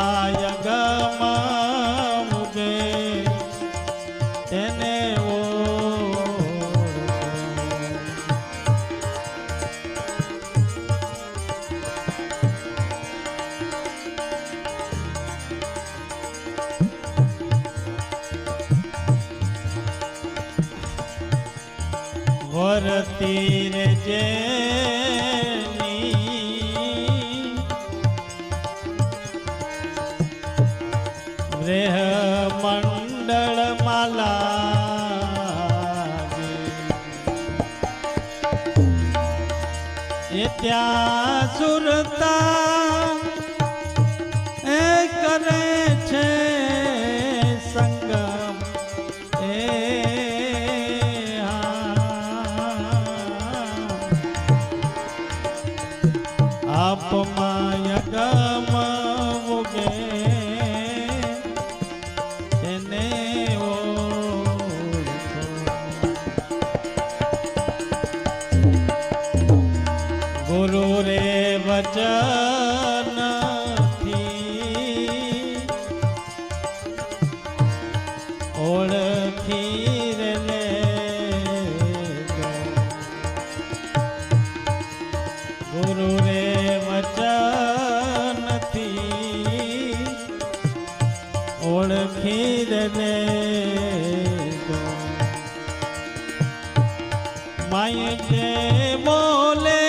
આપમાયગમ ઉગે તેને વરતી રે જેની રેહ મંડળ માલા એ ત્યાં સુરતા એ કરે છે સંગમ એ આપમાયગમ ઉગે તેને ગુરુ રે વચન થી ઓળખી રે ઓળખી રે માય જે બોલે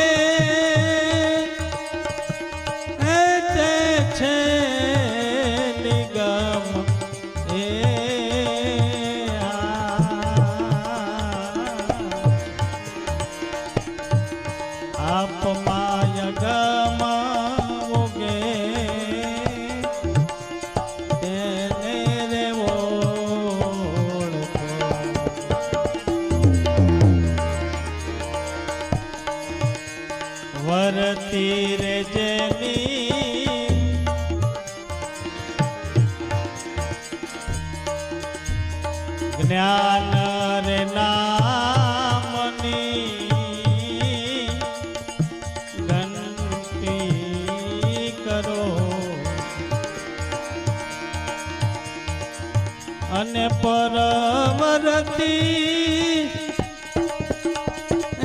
તે છે નિગમ એ આપ માય ગમ ઉગે તેને રે ઓળખો વરતી રે જેની જ્ઞાન રે નામની ગણતી કરો અને પરવરતી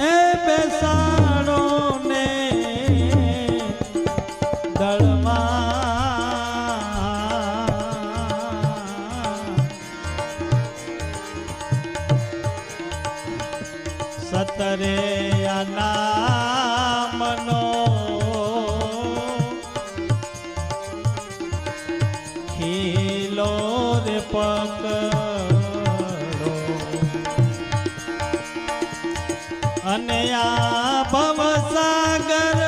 એ બેસાડો ને સતરે નામનો ખીલો રે પકડો અને આ ભવસાગર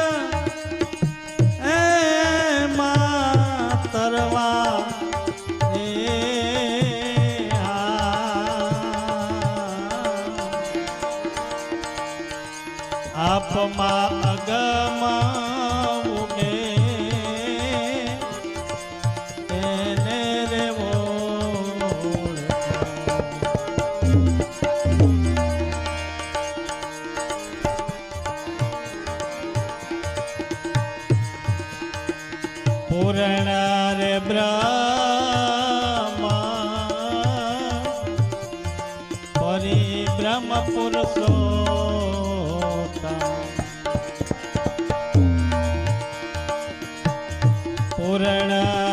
એમાં તરવા આપમાં અગમ ઉગે તેને રે પૂર્ણ રે બ્રહ્મા પરિબ્રહ્મ પુરુષો પૂર્ણ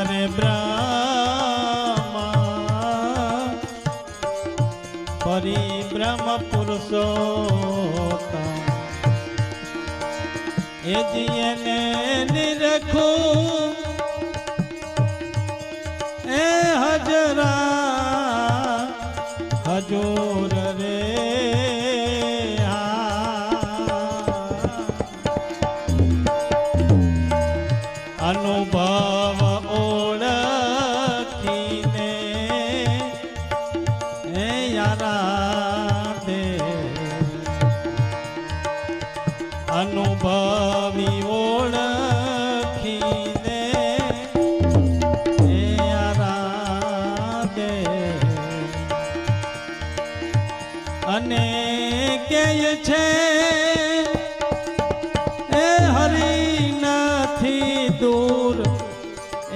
રે બ્રહ્મા પરિબ્રહ્મ પુરુષોત્તમ એ જીને નિરખું એ હજરા હજૂર રે અનુભવ ઓળખીને એ યારા દે અનુભવી ઓળખીને એ યારા દે અને કહે છે એ હરી નથી દૂર એ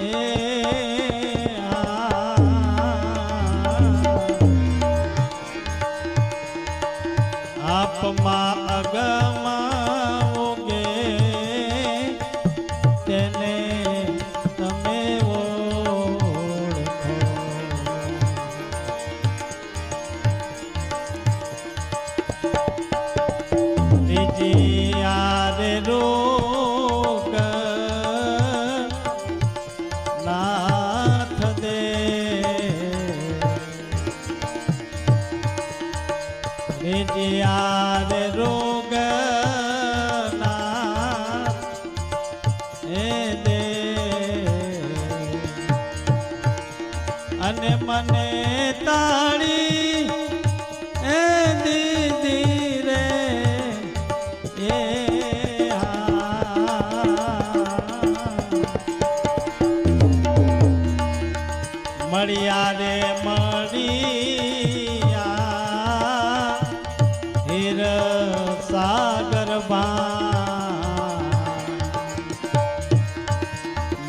આપમાં અગમ ઉગે તેને તમે ઓળખો ત્રીજી આરે રોગ નાથ દે ત્રીજી આરે રોગ નાથ એ દે અને મને તાળી એ દીદી રે એ મળ્યા રે મળ્યા હીર સાગર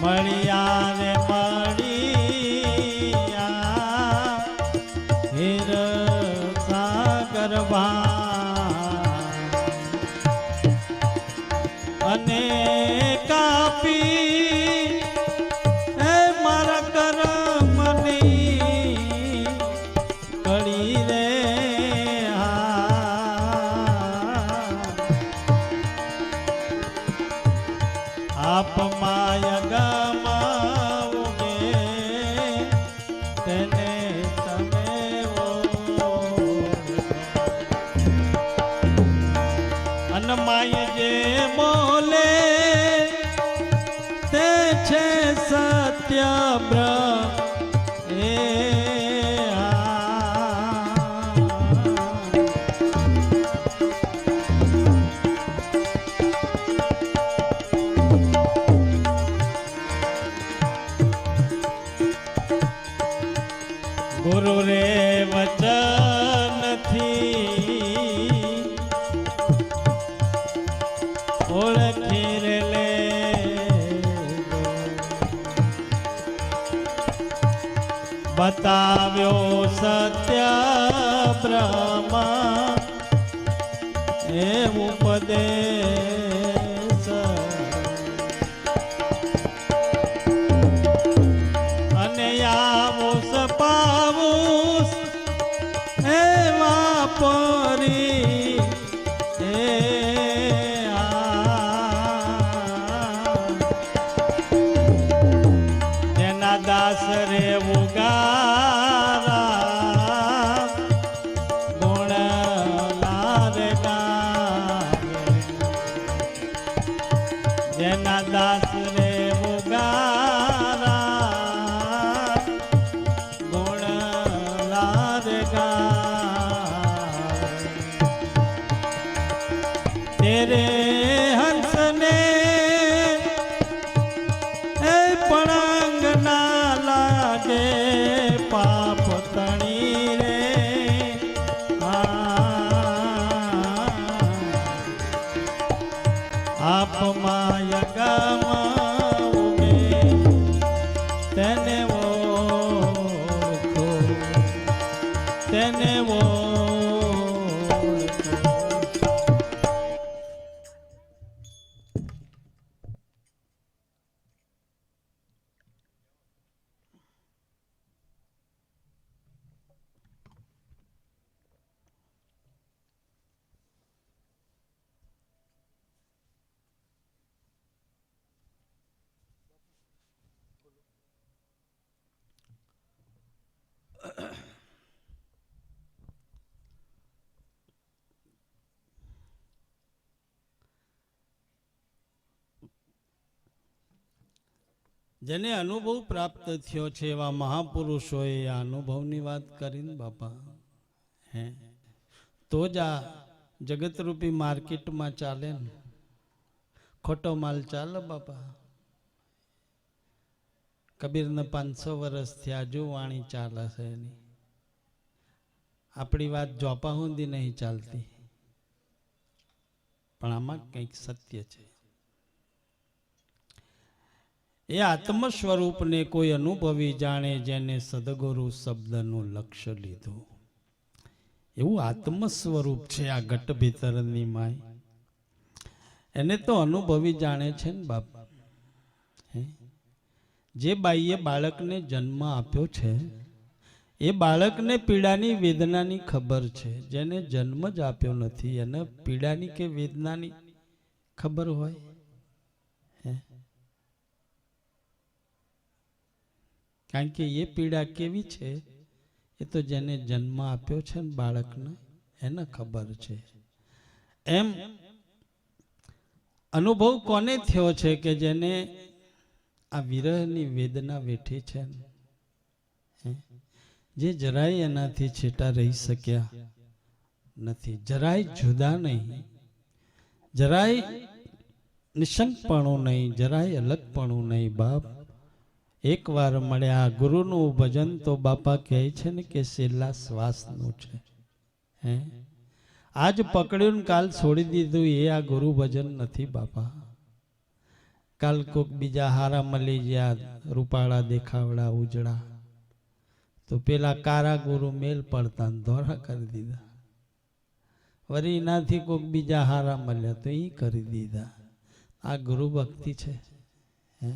મળ્યા રે મળ્યા હીર સાગર અને કાપી એ મારા કરમની તેને તમે અનમાય જે બોલે તે છે સત્ય બ્રહ્મ એ ગુરુ રે વચનથી ઓળખી રે લે બતાવ્યો સત્ય બ્રહ્મ એ ઉપદેશ અને આવો સપાવું એવા પરી જેના દાસ રે ઉગારા ગુણ લારે ગાવે જેના દાસ રે ઉગારા ગુણ લારે ગાવે તેરે હંસને એ પણંગ ના લાગે પાપ તણી રે આપ માય ગમાઉગે તેને ઓળખો તેને જેને અનુભવ પ્રાપ્ત થયો છે એવા મહાપુરુષોએ આ અનુભવની વાત કરીને બાપા હે તો જ આ જગતરૂપી માર્કેટમાં ચાલે ને ખોટો માલ ચાલે બાપા કબીરને 500 વર્ષથી આજુ વાણી ચાલે છે એની આપણી વાત જોપા સુધી નહીં ચાલતી પણ આમાં કંઈક સત્ય છે એ આત્મ સ્વરૂપને કોઈ અનુભવી જાણે જેને સદગુરુ શબ્દનું લક્ષ્ય લીધું એવું આત્મ સ્વરૂપ છે આ ઘટ ભીતરની માય એને તો અનુભવી જાણે છે ને બાપ જે બાઈએ બાળકને જન્મ આપ્યો છે એ બાળકને પીડાની વેદનાની ખબર છે જેને જન્મ જ આપ્યો નથી એને પીડાની કે વેદનાની ખબર હોય કારણ કે એ પીડા કેવી છે એ તો જેને જન્મ આપ્યો છે ને બાળકને એને ખબર છે એમ અનુભવ કોને થયો છે કે જેને આ વિરહની વેદના વેઠી છે જે જરાય એનાથી છેટા રહી શક્યા નથી જરાય જુદા નહીં જરાય નિશંકપણું નહીં જરાય અલગપણું નહીં બાપ એકવાર મળ્યા ગુરુનું ભજન તો બાપા કહે છે ને કે છેલ્લા શ્વાસનું છે હે આજ પકડ્યું કાલ છોડી દીધું એ આ ગુરુ ભજન નથી બાપા કાલ કોક બીજા હારા મળી ગયા રૂપાળા દેખાવડા ઉજળા તો પેલા કારા ગુરુ મેલ પડતા ધોરા કરી દીધા વરી એનાથી કોક બીજા હારા મળ્યા તો એ કરી દીધા આ ગુરુ ભક્તિ છે હે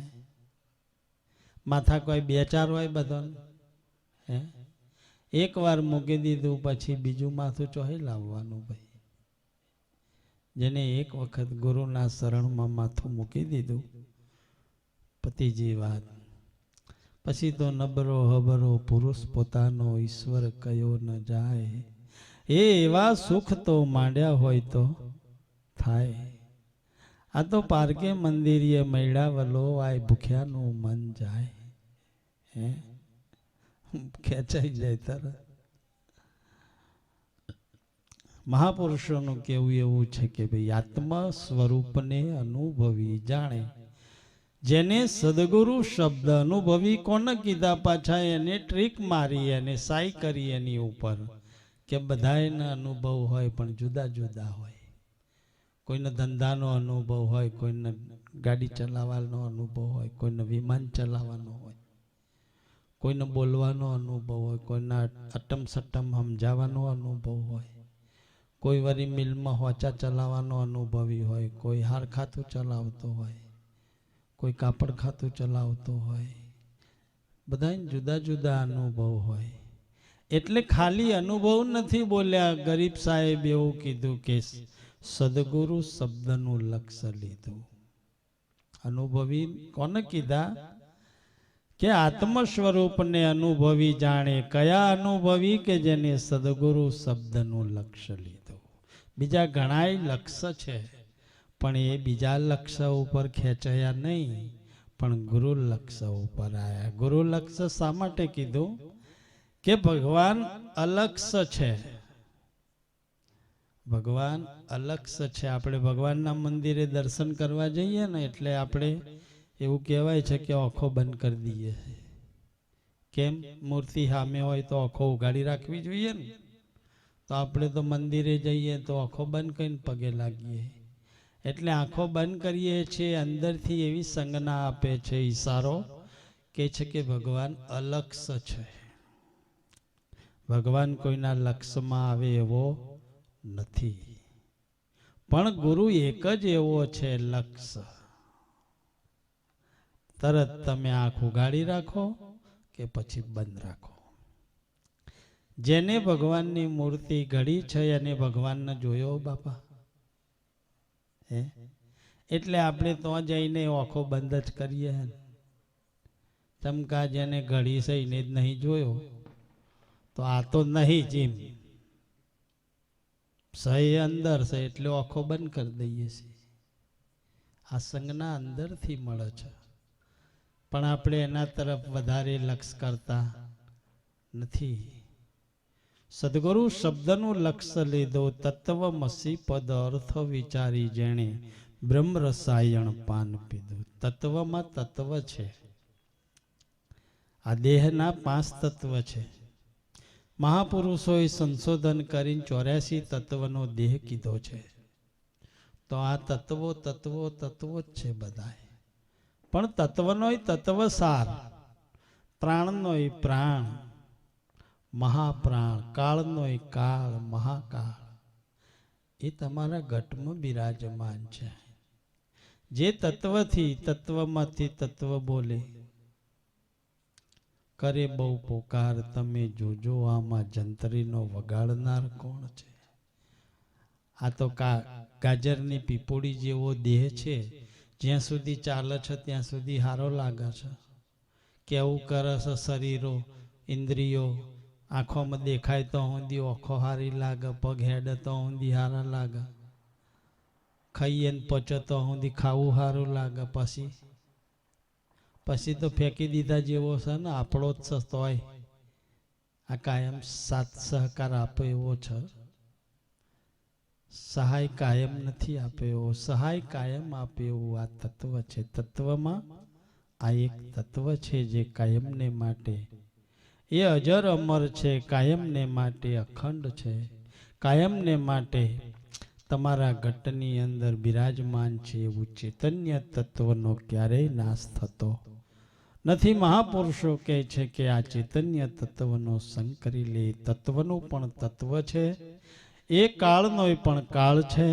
માથા કોઈ બે ચાર હોય બધાને હે એકવાર મૂકી દીધું પછી બીજું માથું ચોહી લાવવાનું ભાઈ જેને એક વખત ગુરુના શરણમાં માથું મૂકી દીધું પતિજી વાત પછી તો નબરો હબરો પુરુષ પોતાનો ઈશ્વર કયો ન જાય. એવા સુખ તો માંડ્યા હોય તો થાય. આ તો પારકે મંદિરીએ મૈડા વલો આય ભૂખ્યાનું મન જાય. હે ખેંચાઈ જાય તરત. મહાપુરુષોનું કેવું એવું છે કે ભાઈ આત્મ સ્વરૂપને અનુભવી જાણે. જેને સદગુરુ શબ્દ અનુભવી કોને કીધા પાછા એને ટ્રીક મારી એને સાઈ કરી એની ઉપર કે બધાયના અનુભવ હોય પણ જુદા જુદા હોય. કોઈને ધંધાનો અનુભવ હોય, કોઈને ગાડી ચલાવવાનો અનુભવ હોય, કોઈને વિમાન ચલાવવાનો હોય, કોઈને બોલવાનો અનુભવ હોય, કોઈના અટમ સટમ સમજાવવાનો અનુભવ હોય, કોઈ વરી મિલમાં હોચા ચલાવવાનો અનુભવી હોય, કોઈ હાર ખાતું ચલાવતો હોય, કોઈ કાપડ ખાતું ચલાવતો હોય. બધાને જુદા જુદા અનુભવ હોય. એટલે ખાલી અનુભવ નથી બોલ્યા. ગરીબ સાહેબ એવું કીધું કે સદગુરુ શબ્દનું લક્ષ્ય લીધું. અનુભવી કોને કીધા કે આત્મ સ્વરૂપને અનુભવી જાણે. કયા અનુભવી કે જેને સદગુરુ શબ્દનું લક્ષ્ય લીધું. બીજા ઘણાય લક્ષ્ય છે પણ એ બીજા લક્ષ્ય ઉપર ખેંચાયા નહીં, પણ ગુરુ લક્ષ્ય ઉપર આયા. ગુરુ લક્ષ્ય શા માટે કીધું કે ભગવાન અલક્ષ્ય છે. ભગવાન અલક્ષ્ય છે. આપણે ભગવાનના મંદિરે દર્શન કરવા જઈએ ને એટલે આપણે એવું કહેવાય છે કે આંખો બંધ કરી દઈએ. કેમ? મૂર્તિ સામે હોય તો આંખો ઉઘાડી રાખવી જોઈએ ને. તો આપણે તો મંદિરે જઈએ તો આંખો બંધ કરીને પગે લાગીએ. એટલે આંખો બંધ કરીએ છીએ. અંદરથી એવી સંજ્ઞા આપે છે, ઈશારો કે છે કે ભગવાન અલક્ષ્ય છે. ભગવાન કોઈના લક્ષ્યમાં આવે એવો નથી. પણ ગુરુ એક જ એવો છે લક્ષ્ય. તરત તમે આંખ ઉઘાડી રાખો કે પછી બંધ રાખો. જેને ભગવાનની મૂર્તિ ઘડી છે એને ભગવાનને જોયો બાપા. એટલે આપણે તો જઈને આંખો બંધ જ કરીએ. ચમકા જેને ઘડી છે એને જ નહીં જોયો તો આ તો નહીં જીમ સહી અંદર છે એટલે આંખો બંધ કરી દઈએ છીએ. આ સંજ્ઞા અંદરથી મળે છે પણ આપણે એના તરફ વધારે લક્ષ કરતા નથી. સદગુરુ શબ્દનું લક્ષ્ય લીધો. તત્વમસી પદ અર્થ વિચારી જેણે બ્રહ્મ રસાયણ પાન પીધું. તત્વમાં તત્વ છે. આ દેહના 5 તત્વ છે. મહાપુરુષોએ સંશોધન કરીને 84 તત્વનો દેહ કીધો છે. તો આ તત્વો તત્વો તત્વો જ છે બધા. પણ તત્વનોય તત્વ સાર, પ્રાણનોય પ્રાણ મહાપ્રાણ, કાળનોય કાળ મહાકાળ એ તમારા ઘટમાં બિરાજમાન છે. જે તત્વથી તત્વમાંથી તત્વ બોલે કરે બહુ પોકાર તમે જોજો આમાં જંતરીનો વગાડનાર કોણ છે. આ તો ગાજરની પીપોડી જેવો દેહ છે. જ્યાં સુધી ચાલે છે ત્યાં સુધી સારો લાગે છે. કેવું કરે છે શરીરો ઇન્દ્રિયો. આંખોમાં દેખાય તો ઊંધી આંખો સારી લાગે, પગ હેડે તો ઊંધી સારા લાગે, ખાઈએ ને પચે તો ઊંધી ખાવું સારું લાગે. પછી તો ફેંકી દીધા જેવો છે ને. આપણો જ સસ્તો હોય આ કાયમ સાથ સહકાર આપે એવો છે. સહાય કાયમ નથી આપે એવો, સહાય કાયમ આપે એવું આ તત્વ છે. તત્વમાં આ એક તત્વ છે જે કાયમને માટે એ અજર અમર છે, કાયમને માટે અખંડ છે, કાયમને માટે તમારા ઘટની અંદર બિરાજમાન છે. એવું ચૈતન્ય તત્વનો ક્યારેય નાશ થતો નથી. મહાપુરુષો કહે છે કે આ ચૈતન્ય તત્વનો સંગ કરી લે. તત્વનું પણ તત્વ છે, એ કાળનોય પણ કાળ છે,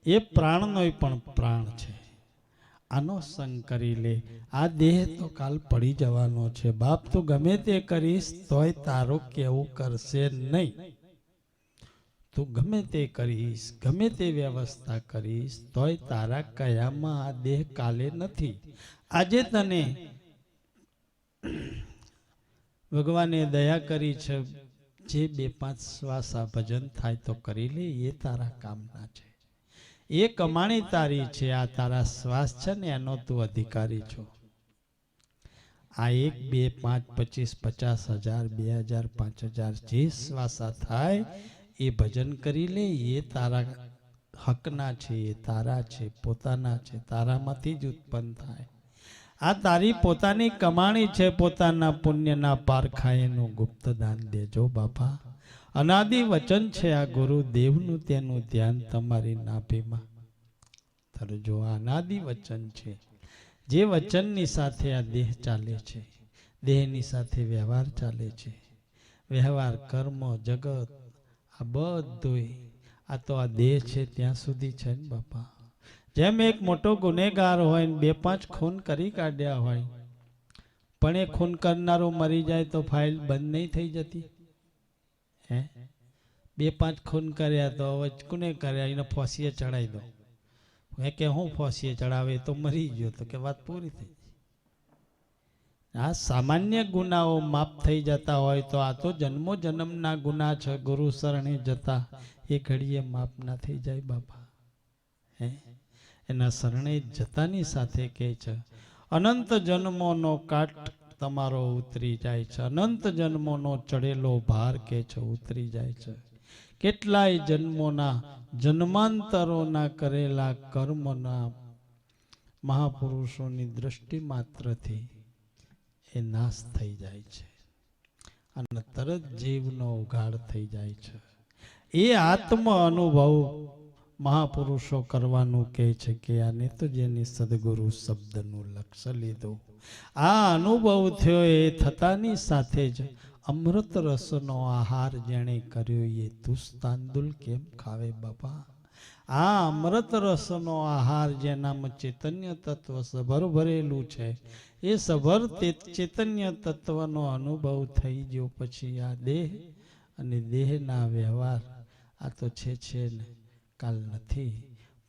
એ પ્રાણનોય પણ પ્રાણ છે. આનો સંગ કરી લે. આ દેહ તો કાલ પડી જવાનો છે. બાપ તું ગમે તે કરીશ તોય તારો કેવું કરશે નહીં. તું ગમે તે કરીશ, ગમે તે વ્યવસ્થા કરીશ તોય તારા કયામાં આ દેહ કાલે નથી. આજે તને ભગવાને દયા કરી છે, જે 2-5 શ્વાસ આ ભજન થાય તો કરી લે, એ તારા કામના છે, એ કમાણી તારી છે, આ તારા શ્વાસ છે ને એનો તું અધિકારી છો. આ 1, 2, 5, 25, 50,000, 2,000, 5,000 જે શ્વાસા થાય એ ભજન કરી લે, એ તારા હકના છે, એ તારા છે, પોતાના છે, તારામાંથી જ ઉત્પન્ન થાય. આ તારી પોતાની કમાણી છે, પોતાના પુણ્યના પારખા એનું ગુપ્ત દાન દેજો બાપા. અનાદિ વચન છે આ ગુરુદેવનું, તેનું ધ્યાન તમારી નાભીમાં ધરજો. આ અનાદિ વચન છે, જે વચનની સાથે આ દેહ ચાલે છે, દેહની સાથે વ્યવહાર ચાલે છે. વ્યવહાર, કર્મ, જગત આ બધું આ તો આ દેહ છે ત્યાં સુધી છે ને બાપા. જેમ એક મોટો ગુનેગાર હોય ને 2-5 ખૂન કરી કાઢ્યા હોય, પણ એ ખૂન કરનારો મરી જાય તો ફાઇલ બંધ નહીં થઈ જતી? હે, 2-5 ખૂન કર્યા તો હવે કોને કર્યા એને ફાંસીએ ચડાવી દો. હે કે હું ફાંસીએ ચડાવે તો મરી ગયો, તો કે વાત પૂરી થઈ. આ સામાન્ય ગુનાઓ માફ થઈ જતા હોય તો આ તો જન્મો જન્મના ગુના છે, ગુરુ શરણે જતા એ ઘડીએ માફ ના થઈ જાય બાપા. હે, એના શરણે જતાની સાથે કહે છે અનંત જન્મોનો કાટ તમારો ઉતરી જાય છે, અનંત જન્મોનો ચડેલો ભાર કે છે ઉતરી જાય છે. કેટલાય જન્મોના જન્માંતરોના કરેલા કર્મના મહાપુરુષોની દ્રષ્ટિ માત્રથી એ નાશ થઈ જાય છે અને તરત જીવનો ઉઘાડ થઈ જાય છે. એ આત્મ અનુભવ મહાપુરુષો કરવાનું કહે છે કે આને તો જેની સદગુરુ શબ્દનું લક્ષ્ય લીધું, આ અનુભવ થયો, એ થતાની સાથે જ અમૃત રસનો આહાર જેણે કર્યો એ તુષ તાંદુલ કેમ ખાવે બાપા. આ અમૃત રસનો આહાર જેનામાં ચૈતન્ય તત્વ સભર ભરેલું છે, એ સભર ચૈતન્ય તત્વનો અનુભવ થઈ ગયો પછી આ દેહ અને દેહના વ્યવહાર આ તો છે ને કાલ નથી,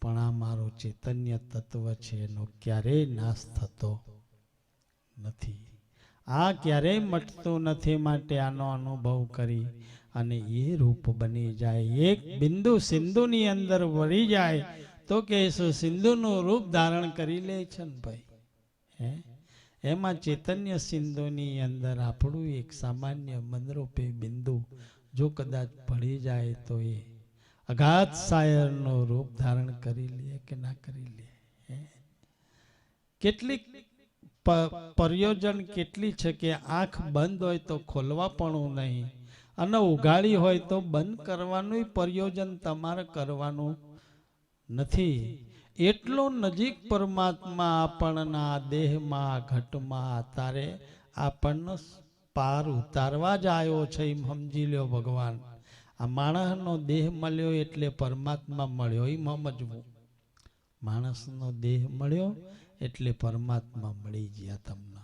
પણ આ મારો ચૈતન્ય તત્વ છે એનો ક્યારેય નાશ થતો નથી, આ ક્યારેય મટતું નથી. માટે આનો અનુભવ કરી અને એ રૂપ બની જાય, એક બિંદુ સિંધુની અંદર વળી જાય તો કે સિંધુનું રૂપ ધારણ કરી લે છે ને ભાઈ. હે, એમાં ચૈતન્ય સિંધુની અંદર આપણું એક સામાન્ય મનરૂપી બિંદુ જો કદાચ ભળી જાય તો એ અગાધ શાયરનો રૂપ ધારણ કરી લે કે ના કરી લે. કેટલીક પ્રયોજન કેટલી છે કે આંખ બંધ હોય તો ખોલવા પણ નહીં, અને ઉઘાડી હોય તો બંધ કરવાનું પ્રયોજન તમારે કરવાનું નથી. એટલો નજીક પરમાત્મા આપણના દેહમાં ઘટમાં તારે આપણને પાર ઉતારવા જ આવ્યો છે એમ સમજી લ્યો ભગવાન. આ માણસનો દેહ મળ્યો એટલે પરમાત્મા મળ્યો એમ સમજવું. માણસનો દેહ મળ્યો એટલે પરમાત્મા મળી ગયા તમને.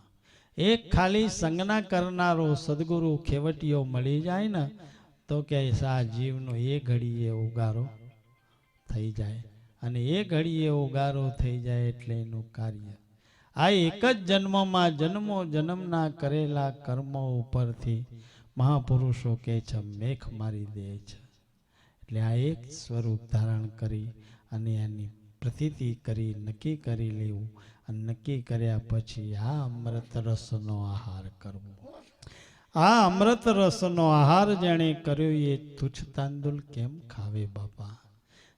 એક ખાલી સંજ્ઞા કરનારો સદગુરુ ખેવટીયો મળી જાય ને તો કે આ જીવનો એ ઘડીએ ઉગારો થઈ જાય, અને એ ઘડીએ ઉગારો થઈ જાય એટલે એનું કાર્ય આ એક જ જન્મમાં જન્મો જન્મના કરેલા કર્મો ઉપરથી મહાપુરુષો કે છે મેખ મારી દે છે. એટલે આ એક સ્વરૂપ ધારણ કરી અને એની પ્રતીતિ કરી નક્કી કરી લેવું, અને નક્કી કર્યા પછી આ અમૃત રસનો આહાર કરવો. આ અમૃત રસનો આહાર જેણે કર્યો એ તુચ્છ તાંદુલ કેમ ખાવે બાપા.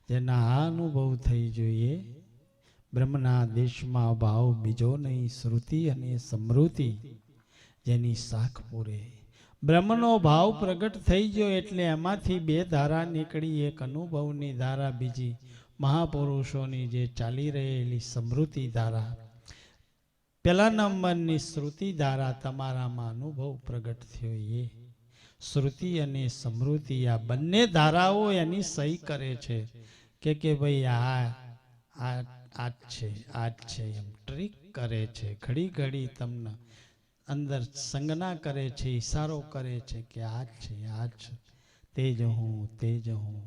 જેના આ અનુભવ થઈ જોઈએ, બ્રહ્મના દેશમાં ભાવ બીજો નહીં, શ્રુતિ અને સમૃદ્ધિ જેની શાખ પૂરે. બ્રહ્મનો ભાવ પ્રગટ થઈ ગયો એટલે એમાંથી 2 ધારા નીકળી, એક અનુભવની ધારા, બીજી મહાપુરુષોની જે ચાલી રહેલી સમૃદ્ધિ ધારા. પહેલા નંબરની શ્રુતિ ધારા તમારામાં અનુભવ પ્રગટ થયો, એ શ્રુતિ અને સમૃદ્ધિ આ બંને ધારાઓ એની સહી કરે છે કે ભાઈ આ છે એમ ટ્રીક કરે છે. ઘડી ઘડી તમને અંદર સંજ્ઞા કરે છે, ઈશારો કરે છે કે આ જ છે, તેજ હું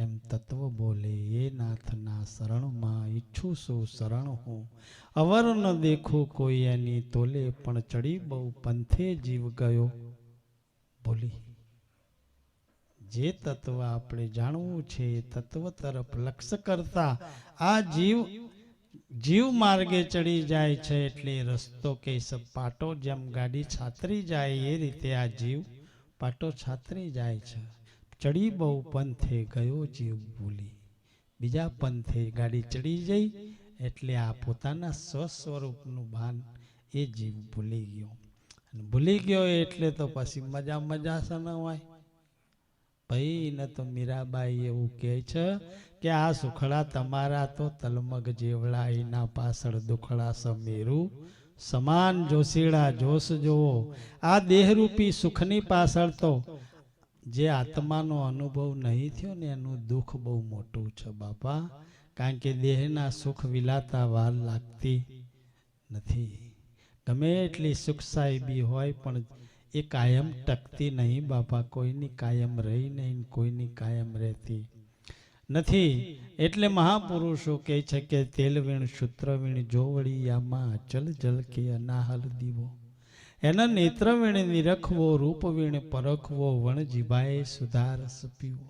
એમ તત્વ બોલે એ નાથના શરણમાં ઈચ્છું છું શરણ હું અવર ન દેખું કોઈ એની તોલે પણ ચડી બહુ પંથે જીવ ગયો બોલી. જે તત્વ આપણે જાણવું છે એ તત્વ તરફ લક્ષ્ય કરતા આ જીવ માર્ગે ચડી જાય છે એટલે રસ્તો કે પાટો જેમ ગાડી છાતરી જાય એ રીતે આ જીવ પાટો છાતરી જાય છે. ચડી બહુ પંથે ગયો જીવ ભૂલી. બીજા પંથે ગાડી ચડી જઈ એટલે આ પોતાના સ્વસ્વરૂપનું ભાન એ જીવ ભૂલી ગયો. અને ભૂલી ગયો એટલે તો પછી મજા ન હોય ભાઈ. ને તો મીરાબાઈ એવું કહે છે કે આ સુખડા તમારા તો તલમગ જેવડા એના પાછળ દુખડા સમેરું સમાન જોશીડા જોશ જોવો. આ દેહરૂપી સુખની પાછળ તો જે આત્માનો અનુભવ નહીં થયો ને એનું દુઃખ બહુ મોટું છે બાપા. કારણ કે દેહના સુખ વિલાતા વાર લાગતી નથી. ગમે એટલી સુખ સાહેબી હોય પણ એ કાયમ ટકતી નહીં બાપા. કોઈની કાયમ રહી નહીં, કોઈની કાયમ રહેતી નથી. એટલે મહાપુરુષો કહે છે કે તેલ વીણ સૂત્ર વીણ જોવળિયામાં અચલ જલ કે અનાહલ દીવો. એના નેત્ર વીણ નિરખવો, રૂપ વીણ પરખવો, વણ જીભાએ સુધારસ પીવો.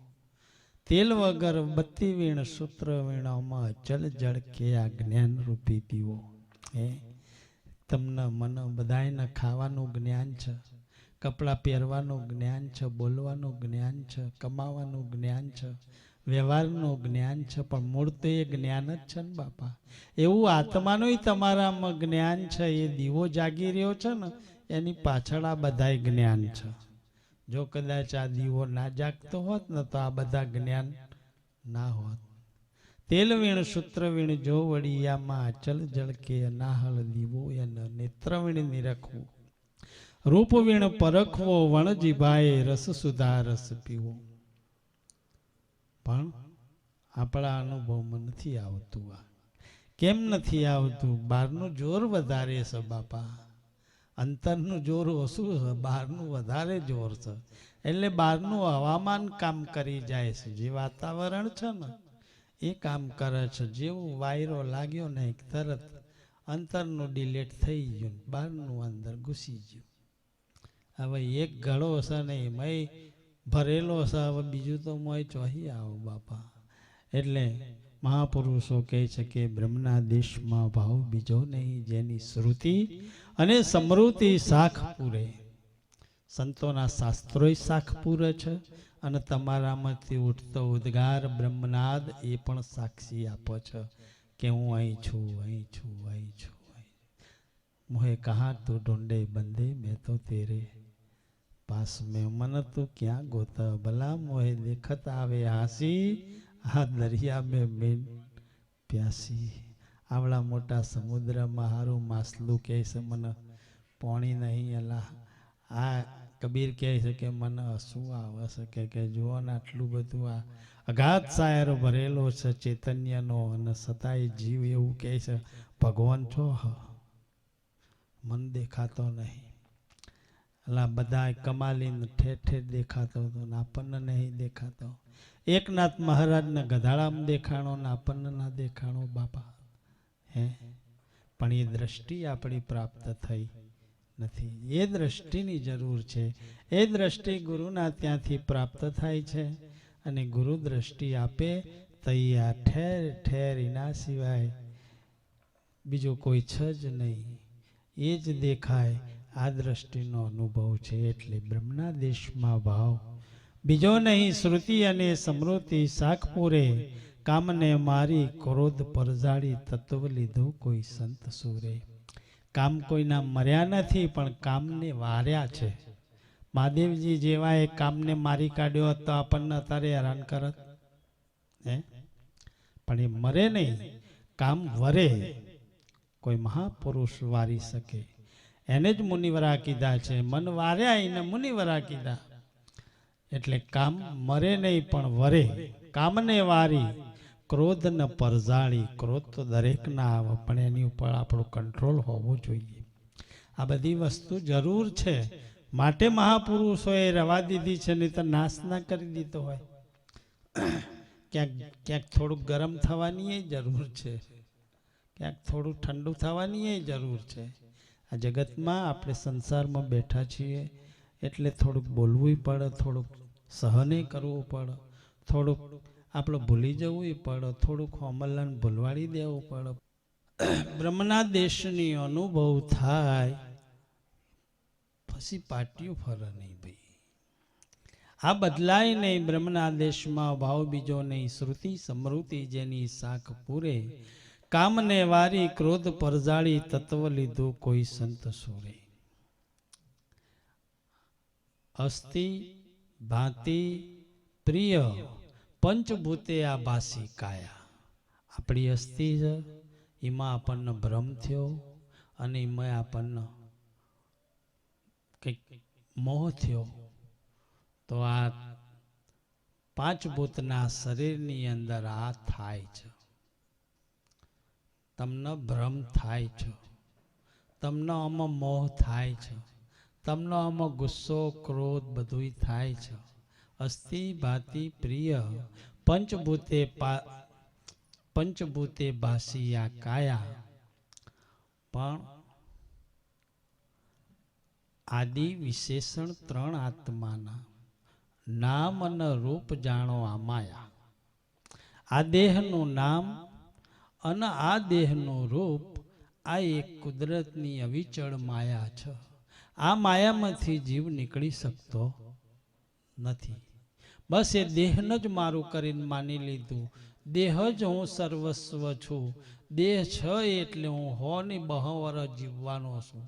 તેલ વગર બત્તી વીણ સૂત્ર વીણોમાં અચલ જળ કે આ જ્ઞાન રૂપી દીવો. તમને મને બધાને ખાવાનું જ્ઞાન છે, કપડાં પહેરવાનું જ્ઞાન છે, બોલવાનું જ્ઞાન છે, કમાવાનું જ્ઞાન છે, વ્યવહારનું જ્ઞાન છે, પણ મૂળ તો એ જ્ઞાન જ છે ને બાપા. એવું આત્માનું તમારામાં જ્ઞાન છે. એ દીવો જાગી રહ્યો છે ને એની પાછળ આ બધા જ્ઞાન છે. જો કદાચ આ દીવો ના જાગતો હોત ને તો આ બધા જ્ઞાન ના હોત. તેલ વીણ સૂત્ર વીણ જો વડિયામાં અચલ જળ કે અનાહળ દીવો. એને નેત્ર વીણ નિરખવું, રૂપ વીણ પરખવો, વણ જીભાએ રસ સુધા રસ પીવો. પણ આપણા અનુભવમાં નથી આવતું. આ કેમ નથી આવતું? બહારનું જોર વધારે છે બાપા. અંતરનું જોર ઓછું છે, બહારનું વધારે જોર છે. એટલે બહારનું હવામાન કામ કરી જાય છે. જે વાતાવરણ છે ને એ કામ કરે છે. જેવું વાયરો લાગ્યો ને તરત અંતરનું ડિલેટ થઈ ગયું, બહારનું અંદર ઘૂસી ગયું. હવે એક ગળો છે ને એમાંય ભરેલો છે. હવે બીજું તો મોય ચોહી આવો બાપા. એટલે મહાપુરુષો કહે છે કે બ્રહ્મના દેશમાં ભાવ બીજો નહીં, જેની શ્રુતિ અને સમૃદ્ધિ શાખ પૂરે. સંતોના શાસ્ત્રોય શાખ પૂરે છે અને તમારામાંથી ઉઠતો ઉદ્ગાર બ્રહ્મનાદ એ પણ સાક્ષી આપે છે કે હું અહીં છું, અહીં છું, અહીં છું. મોહે કહા તું ઢૂંઢે બંદે મેં તો તેરે પાસ में मन तू क्या गोता भला मोहे देखत आवे हासी આ દરિયા में મેન પ્યાસી. આવડા મોટા સમુદ્રમાં હારું માછલું કહે છે મને પાણી નહીં. અલા આ કબીર કહે છે કે મને હસવું આવે છે કે જુઓ ને આટલું બધું આ અગાધ સાયરો ભરેલો છે ચૈતન્યનો, અને છતાંય જીવ એવું કહે છે ભગવાન છો મન દેખાતો નહીં. અલા બધા કમાલીને ઠેર ઠેર દેખાતો હતો ને આપણને નહીં દેખાતો. એકનાથ મહારાજના ગધાડામાં દેખાણો ને આપણને ના દેખાણો બાપા. પણ એ દ્રષ્ટિ આપણી પ્રાપ્ત થઈ નથી. એ દ્રષ્ટિની જરૂર છે. એ દ્રષ્ટિ ગુરુના ત્યાંથી પ્રાપ્ત થાય છે. અને ગુરુ દ્રષ્ટિ આપે તૈયાર ઠેર ઠેર એના સિવાય બીજો કોઈ છે જ નહીં. એ જ દેખાય. આ દ્રષ્ટિનો અનુભવ છે. એટલે બ્રહ્મના દેશમાં ભાવ બીજો નહીં, શ્રુતિ અને સમૃદ્ધિ શાખ પૂરે. કામને મારી ક્રોધ પરજાડી તત્વ લીધું કોઈ સંત સુરે. કામ કોઈના મર્યા નથી પણ કામને વાર્યા છે. મહાદેવજી જેવા એ કામને મારી કાઢ્યો હોત તો આપણને અત્યારે હેરાન કરત. પણ એ મરે નહીં, કામ વરે. કોઈ મહાપુરુષ વારી શકે એને જ મુનિવરા કીધા છે. મન વાર્યા એને મુનિવરા કીધા. એટલે કામ મરે નહીં પણ વરે. કામને વારી ક્રોધ ન પરજાળી. ક્રોધ તો દરેક ના આવે પણ એની ઉપર આપણો કંટ્રોલ હોવો જોઈએ. આ બધી વસ્તુ જરૂર છે માટે મહાપુરુષોએ રવા દીધી છે, નહીં તો નાશ ના કરી દીધો હોય. ક્યાંક ક્યાંક થોડુંક ગરમ થવાની જરૂર છે, ક્યાંક થોડું ઠંડુ થવાની જરૂર છે. આ જગતમાં આપણે સંસારમાં બેઠા છીએ એટલે થોડુંક બોલવું પડે, થોડુંક સહને કરવું પડે, થોડુંક આપણે ભૂલી જવું પડે, થોડુંક હોમલાને ભૂલવાડી દેવું પડે. બ્રહ્મના દેશની અનુભવ થાય પછી પાટિયું ફરે નહીં ભાઈ. આ બદલાય નહીં. બ્રહ્મના દેશમાં ભાવ બીજો નહીં, શ્રુતિ સમૃદ્ધિ જેની શાખ પૂરે, કામને વારી ક્રોધ પરજાળી, તત્વ લીધું કોઈ સંત સુરે. અસ્થિ ભાંતિ પ્રિય પંચભૂતે આ ભાસી કાયા. આપણી અસ્થિ છે, એમાં આપણને ભ્રમ થયો અને એમાં આપણને કંઈક મોહ થયો. તો આ પાંચ ભૂતના શરીરની અંદર આ થાય છે. તમને ભ્રમ થાય છે, તમને આમાં મોહ થાય છે, તમને આમાં ગુસ્સો ક્રોધ બધું થાય છે. અસ્થિ ભાતિ પ્રિય પંચભૂતે ભાસી આ કાયા. પણ આદિ વિશેષણ ત્રણ આત્માના નામ અને રૂપ જાણો આ માયા. આ દેહનું નામ અને આ દેહનું રૂપ આ એક કુદરતની અવિચળ માયા છે. આ માયામાંથી જીવ નીકળી શકતો નથી. બસ એ દેહને જ મારું કરીને માની લીધું. દેહ જ હું સર્વસ્વ છું. દેહ છે એટલે હું હોની બહવર જીવવાનો છું.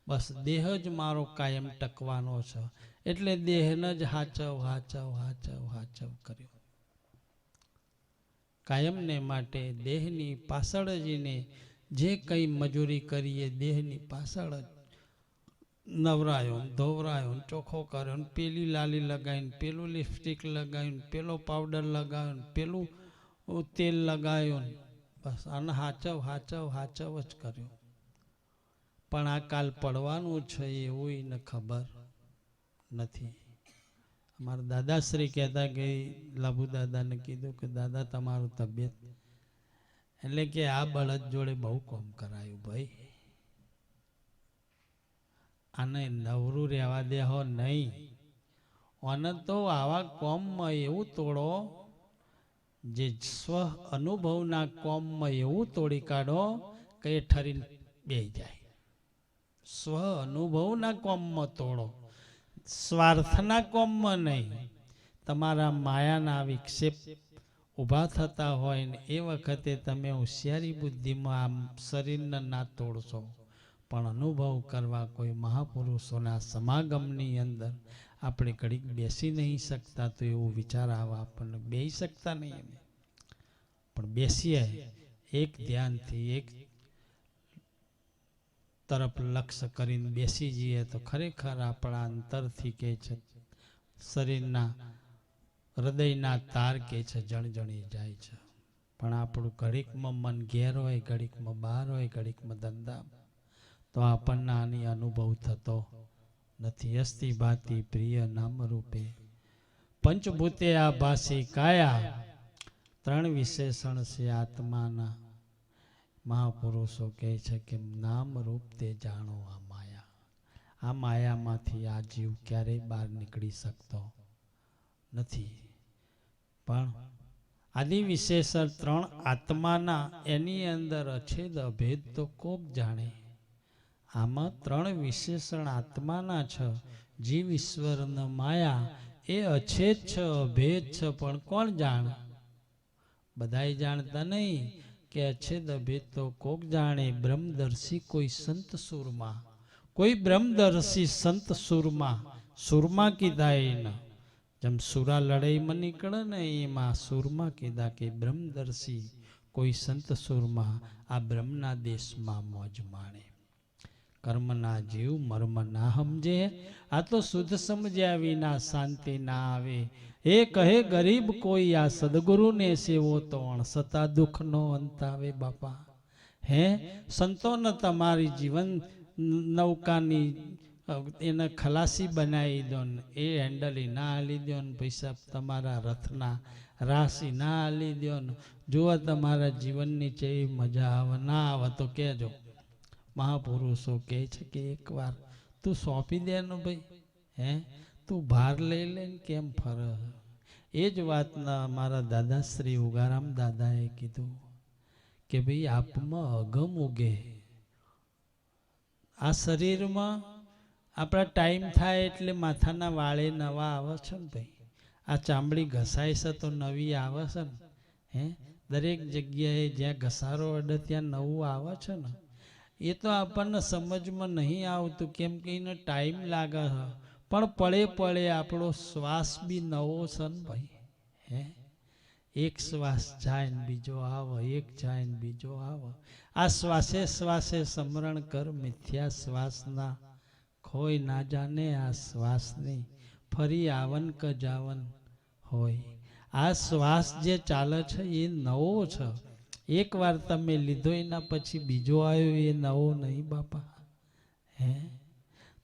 બસ દેહ જ મારો કાયમ ટકવાનો છે. એટલે દેહને જ હાચવ હાચવ હાચવ હાચવ કર્યો. કાયમને માટે દેહની પાછળ જઈને જે કંઈ મજૂરી કરીએ, દેહની પાછળ જ નવરાયો, ધોવરાયો, ચોખ્ખો કર્યો, પેલી લાલી લગાવીને, પેલું લિપસ્ટિક લગાવીને, પેલો પાવડર લગાવ્યો, પેલું તેલ લગાવ્યું, બસ આને હાચવ હાચવ હાચવ જ કર્યો. પણ આ કાલ પડવાનું છે એવું એને ખબર નથી. અમારા દાદાશ્રી કહેતા કે લાભુ દાદાને કીધું કે દાદા તમારું તબિયત, એટલે કે આ બળદ જોડે બહુ કામ કરાયું ભાઈ, આને નવરું રહેવા દે હો નહીં. અને તો આવા કોમમાં એવું તોડો, જે સ્વ અનુભવના કોમમાં એવું તોડી કાઢો કે એ ઠરીને બેહી જાય. સ્વ અનુભવના કોમમાં તોડો, સ્વાર્થના કોમમાં નહીં. તમારા માયાના વિક્ષેપ ઊભા થતા હોય ને એ વખતે તમે હોશિયારી બુદ્ધિમાં આમ શરીરને ના તોડશો, પણ અનુભવ કરવા કોઈ મહાપુરુષોના સમાગમની અંદર આપણે ઘડીક બેસી નહીં શકતા તો એવું વિચાર આવા આપણને. બેસી શકતા નહીં અમે, પણ બેસીએ એક ધ્યાનથી, એક તરફ લક્ષ્ય કરીને બેસી જઈએ તો ખરેખર આપણા અંતરથી કે છે, શરીરના હૃદયના તાર કે છે જણજણી જાય છે. પણ આપણું ઘડીકમાં મન ઘેર હોય, ઘડીકમાં બહાર હોય, ઘડીકમાં ધંધા, તો આપણને આની અનુભવ થતો નથી. અસ્થિ ભાતિ પ્રિય નામ રૂપે પંચભૂતે આ ભાસી કાયા. ત્રણ વિશેષણ છે આત્માના. મહાપુરુષો કહે છે કે નામ રૂપ તે જાણો આ માયા. આ માયામાંથી આ જીવ ક્યારેય બહાર નીકળી શકતો નથી. પણ આદિ વિશેષણ ત્રણ આત્માના, એની અંદર અછેદ અભેદ તો કોક જાણે. આમાં ત્રણ વિશેષણ આત્માના છે. જીવ ઈશ્વરના માયા એ અછેદ છે, અભેદ છે, પણ કોણ જાણે? બધાય જાણતા નહીં કે અછેદ અભેદ તો કોક જાણે. બ્રહ્મદર્શી કોઈ સંત સુરમાં, કોઈ બ્રહ્મદર્શી સંત સુરમાં. સુરમાં કીધા એને, જેમ સુરા લડાઈમાં નીકળે ને એમાં સુરમાં કીધા કે બ્રહ્મદર્શી કોઈ સંત સુરમાં આ બ્રહ્મના દેશમાં મોજ માણે. કર્મના જીવ મર્મ ના સમજે, આ તો શુદ્ધ સમજ્યા વિના શાંતિ ના આવે. એ કહે ગરીબ કોઈ આ સદગુરુને સેવો તો અણસતા દુઃખનો અંત આવે. બાપા હે સંતોને તમારી જીવન નૌકાની એને ખલાસી બનાવી દો ને એ હેન્ડલી ના હાલી દો ને પૈસા તમારા રથના રાશિ ના હાલી દો ને જુઓ તમારા જીવનની જેવી મજા આવે ના આવે તો કહેજો. મહાપુરુષો કહે છે કે એકવાર તું સોંપી દે ને ભાઈ, હે તું ભાર લઈ લે ને કેમ ફરે. એ જ વાતના મારા દાદા શ્રી ઉગારામ દાદાએ કીધું કે ભાઈ આપમાં અગમ ઉગે. આ શરીરમાં આપણા ટાઈમ થાય એટલે માથાના વાળે નવા આવે છે ને ભાઈ. આ ચામડી ઘસાય છે તો નવી આવે છે ને, હે દરેક જગ્યાએ જ્યાં ઘસારો અડે ત્યાં નવું આવે છે ને. એ તો આપણને સમજમાં નહીં આવતું કેમ કે એને ટાઈમ લાગે છે, પણ પળે પળે આપણો શ્વાસ બી નવો છે ને ભાઈ. હે એક શ્વાસ જાય ને બીજો આવે, એક જાય ને બીજો આવે. આ શ્વાસે શ્વાસે સ્મરણ કર મિથ્યા શ્વાસના, ખોઈ ના જાને આ શ્વાસની, ફરી આવન ક જાવન હોય. આ શ્વાસ જે ચાલે છે એ નવો છે. એકવાર તમે લીધો એના પછી બીજો આવ્યો એ નવો નહીં બાપા. હે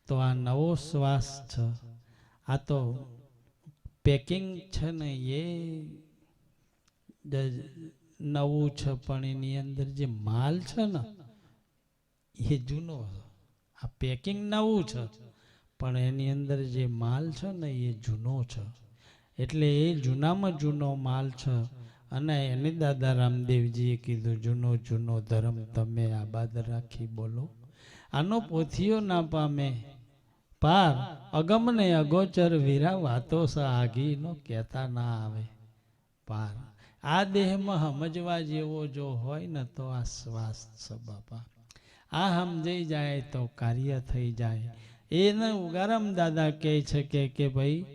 તો આ નવો શ્વાસ છે. આ તો પેકિંગ છે ને એ નવું છે, પણ એની અંદર જે માલ છે ને એ જૂનો છે. આ પેકિંગ નવું છે પણ એની અંદર જે માલ છે ને એ જૂનો છે. એટલે એ જૂનામાં જૂનો માલ છે. અને એને દાદા રામદેવજીએ કીધું જૂનો જૂનો ધર્મ તમે આબાદ રાખી બોલો. આનો પોથીઓ ના પામે પાર, અગમને અગોચર વીરા વાતો આગીનો કહેતા ના આવે પાર. આ દેહમાં સમજવા જેવો જો હોય ને તો આ શ્વાસ છે બાપા. આ સમજાઈ જાય તો કાર્ય થઈ જાય. એને ઉગારામ દાદા કહે છે કે ભાઈ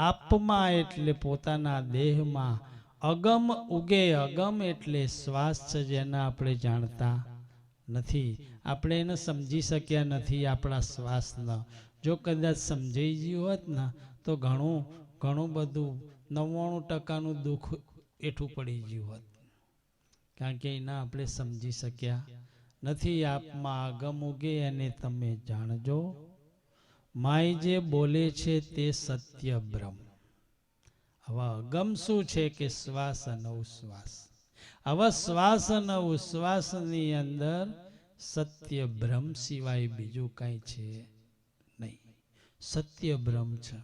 આપમાં એટલે પોતાના દેહમાં અગમ ઉગે. અગમ એટલે શ્વાસ છે જેને આપણે જાણતા નથી, આપણે એને સમજી શક્યા નથી આપણા શ્વાસના. જો કદાચ સમજાઈ ગયું હોત ને તો ઘણું બધું 99% દુઃખ એઠું પડી ગયું હોત, કારણ કે એના આપણે સમજી શક્યા નથી. આપમાં અગમ ઉગે અને તમે જાણજો, માય જે બોલે છે તે સત્ય બ્રહ્મ. હવે અગમ શું છે કે શ્વાસ અને ઉશ્વાસ. હવે શ્વાસ અને ઉશ્વાસની અંદર સત્ય બ્રહ્મ સિવાય બીજું કાંઈ છે નહીં. સત્ય બ્રહ્મ છે.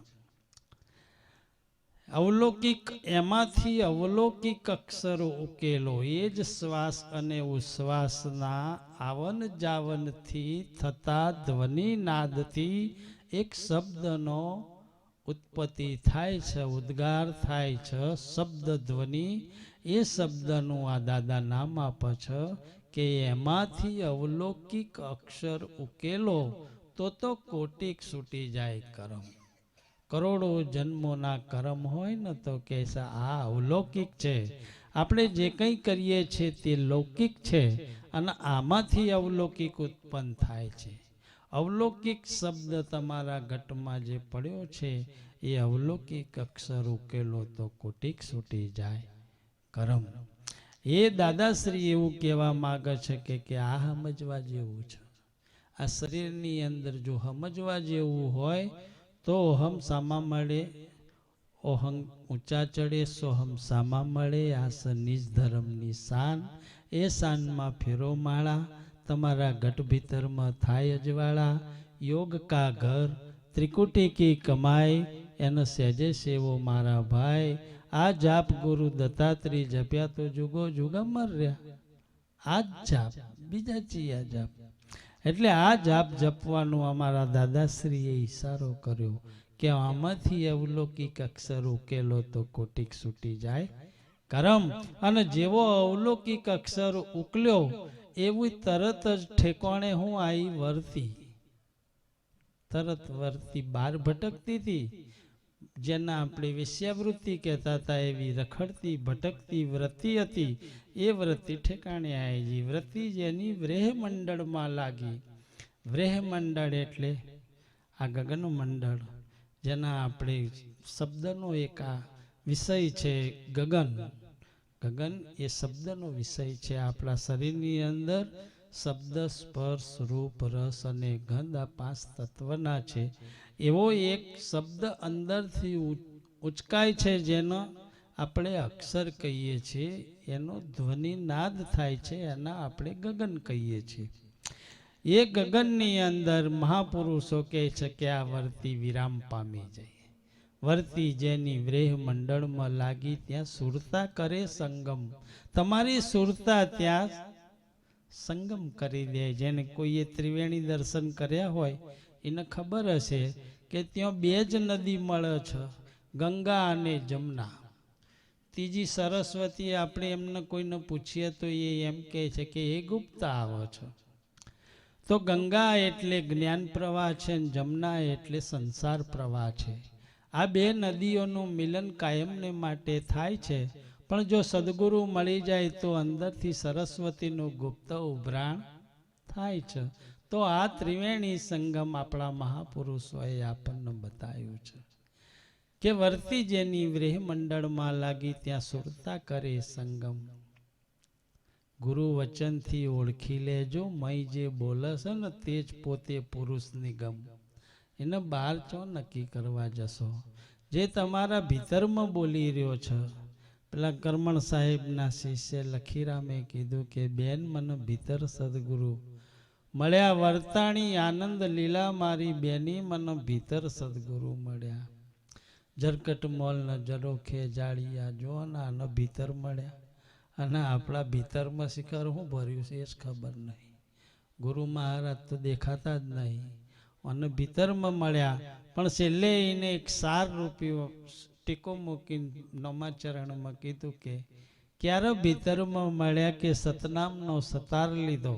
અવલૌકિક, એમાંથી અવલૌકિક અક્ષરો ઉકેલો. એ જ શ્વાસ અને ઉશ્વાસના આવન જાવનથી થતા ધ્વનિ નાદથી એક શબ્દનો ઉત્પત્તિ થાય છે, ઉદ્ગાર થાય છે, શબ્દ ધ્વનિ. એ શબ્દનું આ દાદા નામ આપે છે કે એમાંથી અવલૌકિક અક્ષર ઉકેલો તો કોટિક છૂટી જાય કરમ. કરોડો જન્મોના કર્મ હોય ને તો કે આ અવલૌકિક છે. આપણે જે કંઈ કરીએ છીએ તે લૌકિક છે અને આમાંથી અવલૌકિક ઉત્પન્ન થાય છે. અવલૌકિક શબ્દ તમારા ઘટમાં જે પડ્યો છે એ અવલૌકિક અક્ષર ઉકેલો તો કોટિક છૂટી જાય કરમ. એ દાદાશ્રી એવું કહેવા માગે છે કે આ સમજવા જેવું છે. આ શરીરની અંદર જો સમજવા જેવું હોય તો અહમ સામા મળે, ઓહં ઊંચા ચડે, સોહમ સામા મળે. આ નિજ ધર્મની શાન. એ શાનમાં ફેરો માળા, તમારા ગઢ ભીતરમાં થાય અજવાળા. યોગ કા ઘર ત્રિકુટી કી કમાઈ, એનો સહેજે સેવો મારા ભાઈ. આ જાપ ગુરુ દત્તાત્રી જપ્યા તો જુગો જુગા મર રહ્યા. આ જ જાપ, બીજા ચિયા જાપ. એટલે આ જાપ જપવાનો અમારા દાદાશ્રીએ ઈશારો કર્યો કે આમાંથી અવલૌકિક અક્ષર ઉકેલો તો કોટિક છૂટી જાય કરમ. અને જેવો અવલૌકિક અક્ષર ઉકલ્યો એવું તરત જ ઠેકાણે હું આવી વર્તી. તરત વર્તી બહાર ભટકતી હતી, જેના આપણે વેશ્યાવૃત્તિ કહેતા હતા, એવી રખડતી ભટકતી વૃત્તિ હતી. એ વૃત્તિ ઠેકાણે આવી. વૃત્તિ જેની વ્રેહ મંડળમાં લાગી. વ્રેહ મંડળ એટલે આ ગગન મંડળ, જેના આપણે શબ્દનો એક આ વિષય છે ગગન. ગગન એ શબ્દનો વિષય છે. આપણા શરીરની અંદર શબ્દ, સ્પર્શ, રૂપ, રસ અને ગંધ આ 5 તત્વના છે. એવો એક શબ્દ અંદરથી ઉચકાય છે, જેનો આપણે અક્ષર કહીએ છીએ, એનો ધ્વનિ નાદ થાય છે, એના આપણે ગગન કહીએ છીએ. એ ગગનની અંદર મહાપુરુષો કહે છે કે આ વર્તી વિરામ પામી જાય. વર્તી જેની વ્રેહ મંડળમાં લાગી ત્યાં સુરતા કરે સંગમ. તમારી સુરતા ત્યાં સંગમ કરી દે. જેને કોઈએ ત્રિવેણી દર્શન કર્યા હોય એને ખબર હશે કે ત્યાં 2 જ નદી મળે છે, ગંગા અને જમના. ત્રીજી સરસ્વતી આપણે એમને કોઈને પૂછીએ તો એ એમ કહે છે કે એ ગુપ્તા આવે છે. તો ગંગા એટલે જ્ઞાન પ્રવાહ છે અને જમના એટલે સંસાર પ્રવાહ છે. આ 2 નદીઓનું મિલન કાયમને માટે થાય છે. પણ જો સદગુરુ મળી જાય તો અંદરથી સરસ્વતીનું ગુપ્ત ઉભરાણ થાય છે. તો આ ત્રિવેણી સંગમ આપણા મહાપુરુષોએ આપણને બતાવ્યું છે કે વર્તી જેની વ્રેહ મંડળમાં લાગી ત્યાં સુરતા કરે સંગમ. ગુરુ વચનથી ઓળખી લેજો, મય જે બોલે છે ને તે જ પોતે પુરુષ નિગમ. એને બહાર ચો નક્કી કરવા જશો, જે તમારા ભીતરમાં બોલી રહ્યો છે. પેલા કરમણ સાહેબના શિષ્ય લખીરામે કીધું કે બેન મને ભીતર સદગુરુ મળ્યા, વર્તાણી આનંદ લીલા મારી બેની મને ભીતર સદગુરુ મળ્યા. જરકટ મોલ ન જરોખે જાળિયા જોના ન ભીતર મળ્યા. અને આપણા ભીતરમાં શિખર શું ભર્યું છે એ જ ખબર નહીં. ગુરુ મહારાજ તો દેખાતા જ નહીં અને ભીતરમાં મળ્યા. પણ છેલ્લે એને એક સાર રૂપિયો ટીકો મૂકીને નમાચરણમાં કીધું કે ક્યારે ભીતરમાં મળ્યા કે સતનામનો સતાર લીધો.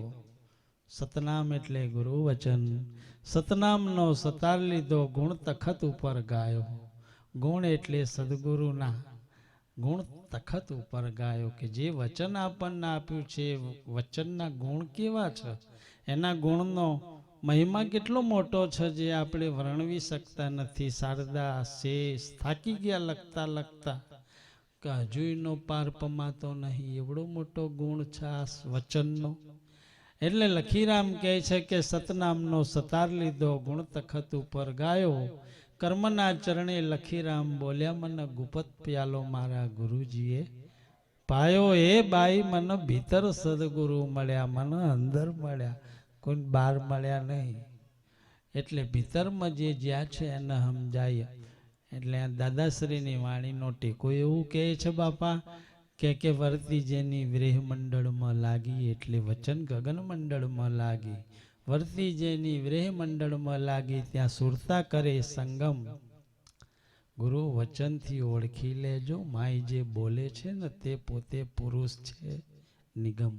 સતનામ એટલે ગુરુ વચન. સતનામનો સતાર લીધો, ગુણ તખત ઉપર ગાયો. ગુણ એટલે સદગુરુના ગુણ તખત ઉપર ગાયો. કે જે વચન આપણને આપ્યું છે વચનના ગુણ કેવા છે, એના ગુણનો મહિમા કેટલો મોટો છે જે આપણે વર્ણવી શકતા નથી. શારદા શેષ થાકી ગયા લખતા લખતા કે હજુનો પાર પમાતો નહીં, એવડો મોટો ગુણ છે આ વચનનો. એટલે લખીરામ કહે છે કે સતનામનો સતાર લીધો, ગુણ તખત ઉપર ગાયો. કર્મના ચરણે લખીરામ બોલ્યા મને ગુપત પ્યાલો મારા ગુરુજીએ પાયો. એ બાઈ મને ભીતર સદગુરુ મળ્યા, મને અંદર મળ્યા, કોઈ બહાર મળ્યા નહીં. એટલે ભીતરમાં જે જ્યાં છે એને સમજાય. એટલે આ દાદાશ્રીની વાણીનો ટેકો એવું કહે છે બાપા કે વર્તી જેની વ્રેહ મંડળમાં લાગી એટલે વચન ગગન મંડળમાં લાગી. વર્તી જેની વ્રેહ મંડળમાં લાગી ત્યાં સુરતા કરે સંગમ. ગુરુ વચનથી ઓળખી લેજો, માય જે બોલે છે ને તે પોતે પુરુષ છે નિગમ.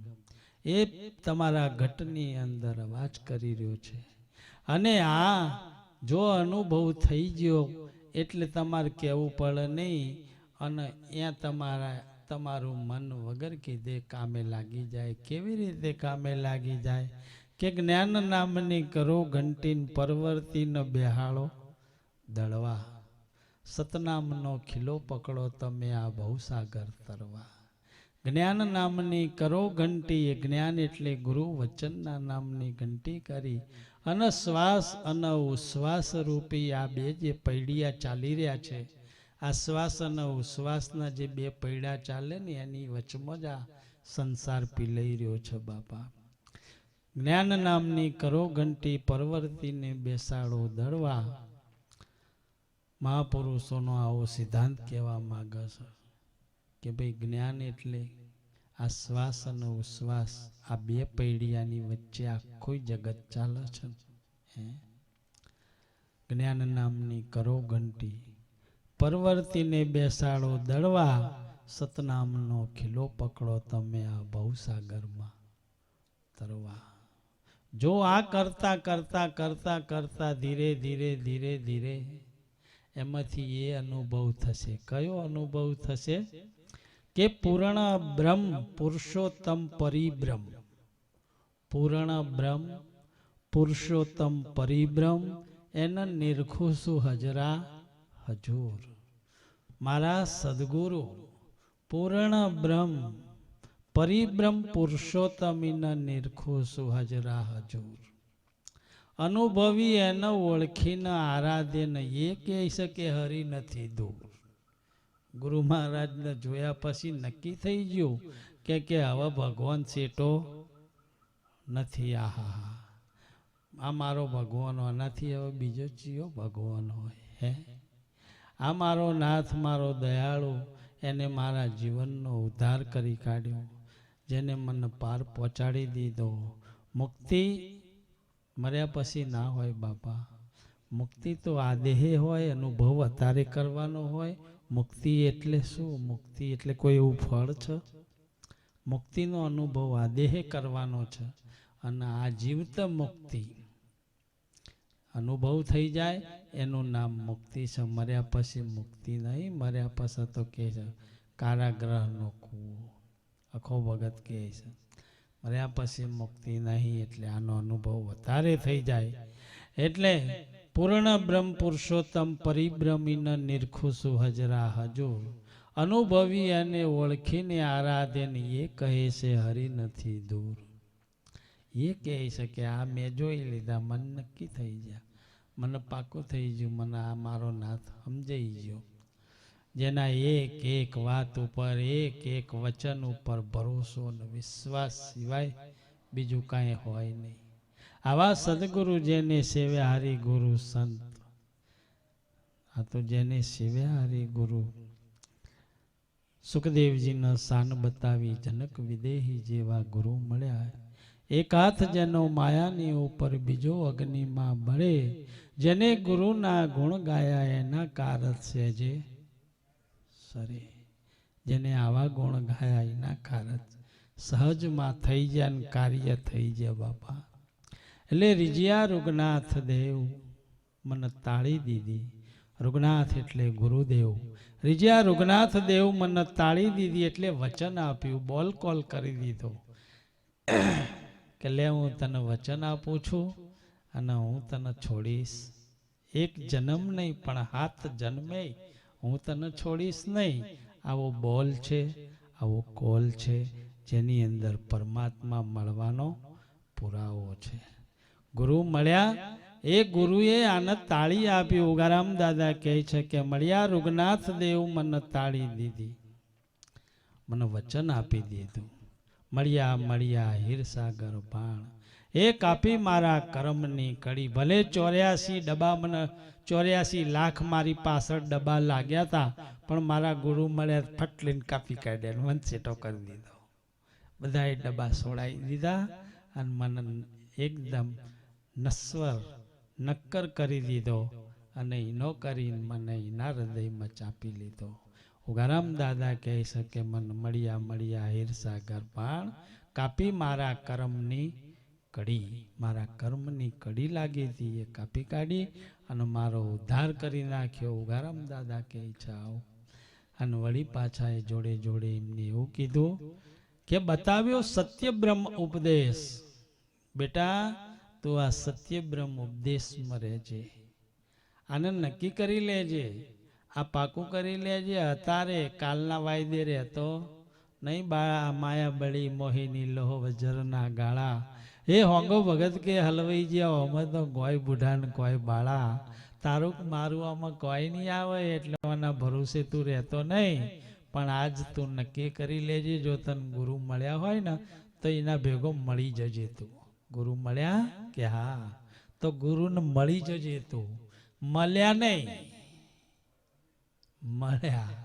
એ તમારા ઘટની અંદર અવાજ કરી રહ્યો છે. અને આ જો અનુભવ થઈ ગયો એટલે તમારે કહેવું પડે નહીં. અને ત્યાં તમારું મન વગર કીધે કામે લાગી જાય. કેવી રીતે કામે લાગી જાય કે જ્ઞાન નામની કરો ઘંટીન પરવર્તીન બેહાળો દળવા. સતનામનો ખીલો પકડો તમે આ ભવસાગર તરવા. જ્ઞાન નામની કરો ઘંટી, એ જ્ઞાન એટલે ગુરુ વચનના નામની ઘંટી કરી અને શ્વાસ અને ઉશ્વાસ રૂપી આ 2 જે પૈડિયા ચાલી રહ્યા છે, આ શ્વાસ અને ઉશ્વાસના જે 2 પૈડા ચાલે ને એની વચમાં જ આ સંસાર પીલાઈ રહ્યો છે બાપા. જ્ઞાન નામની કરો ઘંટી પરવર્તીને બેસાડો દળવા. મહાપુરુષોનો આવો સિદ્ધાંત કહેવા માંગે છે કે ભાઈ જ્ઞાન એટલે આ શ્વાસ અને ઉશ્વાસ, આ 2 પૈડિયાની વચ્ચે આખું જગત ચાલે છે. જ્ઞાન નામની કરો ઘંટી પરવર્તીને બેસાડો દળવા. સતનામનો ખીલો પકડો તમે આ ભવસાગરમાં તરવા. જો આ કરતા કરતા કરતા કરતા ધીરે ધીરે ધીરે ધીરે એમાંથી એ અનુભવ થશે. કયો અનુભવ થશે કે પૂર્ણ બ્રહ્મ પુરુષોત્તમ પરિબ્રહ્મ. પૂર્ણ બ્રહ્મ પુરુષોત્તમ પરિબ્રહ્મ એને નિરખુશું હજરા હજૂર. મારા સદગુરુ પૂર્ણ બ્રહ્મ પરિબ્રહ્મ પુરુષોત્તમીન નિરખો સુહજરા હજુર. અનુભવી એને ઓળખીને આરાધે ને એ કહે છે કે હરી નથી દૂર. ગુરુ મહારાજને જોયા પછી નક્કી થઈ ગયું કે હવે ભગવાન સેટો નથી. આહા, આ મારો ભગવાન, આનાથી હવે બીજો ચિયો ભગવાન હોય હે? આ મારો નાથ, મારો દયાળુ, એને મારા જીવનનો ઉદ્ધાર કરી કાઢ્યો, જેને મને પાર પહોંચાડી દીધો. મુક્તિ મર્યા પછી ના હોય બાપા. મુક્તિ તો આ દેહે હોય, અનુભવ અત્યારે કરવાનો હોય. મુક્તિ એટલે શું? મુક્તિ એટલે કોઈ એવું ફળ છે? મુક્તિનો અનુભવ આ દેહે કરવાનો છે. અને આ જીવત મુક્તિ અનુભવ થઈ જાય એનું નામ મુક્તિ છે. મર્યા પછી મુક્તિ નહીં. મર્યા પછી તો કે છે કારાગ્રહનો કૂવો. આખો ભગત કહે છે મર્યા પછી મુક્તિ નહીં. એટલે આનો અનુભવ વધારે થઈ જાય. એટલે પૂર્ણ બ્રહ્મ પુરુષોત્તમ પરિબ્રહ્મીન નિરખુસુ હજરા હજુર. અનુભવી અને ઓળખીને આરાધે એ કહે છે હરી નથી દૂર. એ કહે છે કે આ મેં જોઈ લીધા, મન નક્કી થઈ ગયા, મને પાકું થઈ ગયું, મને આ મારો નાથ સમજાઈ ગયો. જેના એક એક વાત ઉપર, એક એક વચન ઉપર ભરોસો અને વિશ્વાસ સિવાય બીજું કાંઈ હોય નહીં. આવા સદગુરુ જેને સેવ્યા હરિ ગુરુ સંત. આ તો જેને સેવ્યા હરિ ગુરુ. સુખદેવજીના શાન બતાવી જનક વિદેહી જેવા ગુરુ મળ્યા. એક હાથ જેનો માયાની ઉપર, બીજો અગ્નિમાં બળે. જેને ગુરુના ગુણ ગાયા એના કારજ છે જે સરે. જેને આવા ગુણ ગાયા એના કારજ સહજમાં થઈ જાય ને કાર્ય થઈ જાય બાપા. એટલે રીજ્યા રૂગનાથ દેવ મને તાળી દીધી. રૂગનાથ એટલે ગુરુદેવ. રીજ્યા રૂગનાથ દેવ મને તાળી દીધી એટલે વચન આપ્યું, બોલ કોલ કરી દીધો કે લે હું તને વચન આપું છું અને હું તને છોડીશ. એક જન્મ નહીં પણ 7 જન્મે હું તને છોડીશ નહીં. આવો બોલ છે, આવો કોલ છે, જેની અંદર પરમાત્મા મળવાનો પુરાવો છે. ગુરુ મળ્યા, એ ગુરુએ આને તાળી આપી. ઉગારામ દાદા કહે છે કે મળ્યા રૂગનાથ દેવ મને તાળી દીધી, મને વચન આપી દીધું. મળ્યા મળ્યા હીરસાગર બાણ, એ કાપી મારા કર્મની કડી. ભલે 84 ડબ્બા મને 84 લાખ મારી પાછળ ડબ્બા લાગ્યા હતા, પણ મારા ગુરુ મળ્યા ફટ લઈને કાપી કાઢ્યા, વંચેટો કરી દીધો. બધાએ ડબ્બા છોડાવી દીધા અને મને એકદમ નશ્વર નક્કર કરી દીધો. અને એનો કરીને મને એના હૃદયમાં ચાપી લીધો. ઉગારામ દાદા કહે છે કે મને મળ્યા મળ્યા હીરસાગર બાણ, કાપી મારા કર્મની કડી. મારા કર્મની કડી લાગી હતી એ કાપી કાઢી અને મારો ઉદ્ધાર કરી નાખ્યો. ઉગારામ દાદા કહે છે આવો. અને વળી પાછા એ જોડે જોડે એમને એવું કીધું કે બતાવ્યો સત્ય બ્રહ્મ ઉપદેશ. બેટા તું આ સત્ય બ્રહ્મ ઉપદેશમાં રહેજે, આને નક્કી કરી લેજે, આ પાકું કરી લેજે. અત્યારે કાલના વાયદે રહેતો નહીં. માયા બળી મોહિની લોહ વજરના ગાળા. એ હોંગો ભગત કે હલવાઈ ગયા, અમે તો કોઈ બુઢા ને કોઈ બાળા. તારું મારું આમાં કોઈ નહીં આવે એટલે આના ભરોસે તું રહેતો નહીં. પણ આજ તું નક્કી કરી લેજે, જો તને ગુરુ મળ્યા હોય ને તો એના ભેગો મળી જજે તું. ગુરુ મળ્યા કે હા, તો ગુરુને મળી જજે તું. મળ્યા નહીં, મળ્યા,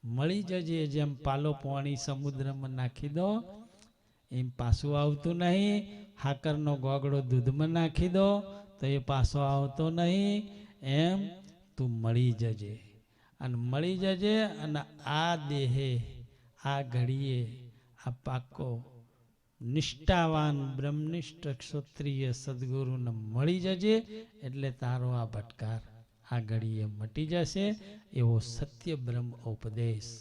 મળી જજે. જેમ પાલો પાણી સમુદ્રમાં નાખી દો એમ પાછું આવતું નહીં. હાકરનો ગોગડો દૂધમાં નાખી દો તો એ પાછો આવતો નહીં. એમ તું મળી જજે અને મળી જજે. અને આ દેહે, આ ઘડીએ, આ પાકો નિષ્ઠાવાન બ્રહ્મનિષ્ઠ ક્ષત્રિય સદગુરુને મળી જજે. એટલે તારો આ ભટકાર આ ઘડીએ મટી જશે. એવો સત્ય બ્રહ્મ ઉપદેશ.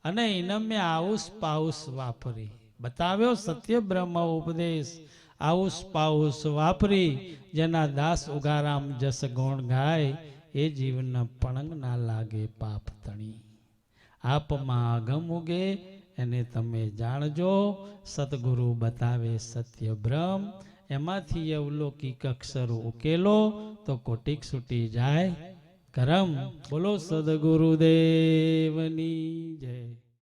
અને એને મેં આઉસ પાઉસ વાપરી બતાવ્યો. સત્ય બ્રહ્મ ઉપદેશ આઉસ પાઉસ વાપરી. જેના દાસ ઉગારામ જસ ગુણ ગાય, એ જીવના પણંગ ના લાગે પાપ તણી. આપમાં અગમ ઉગે એને તમે જાણજો. સદગુરુ બતાવે સત્ય બ્રહ્મ, એમાંથી અવલૌકિક અક્ષરો ઉકેલો તો કોટિક છૂટી જાય કરમ. બોલો સદગુરુદેવની જય.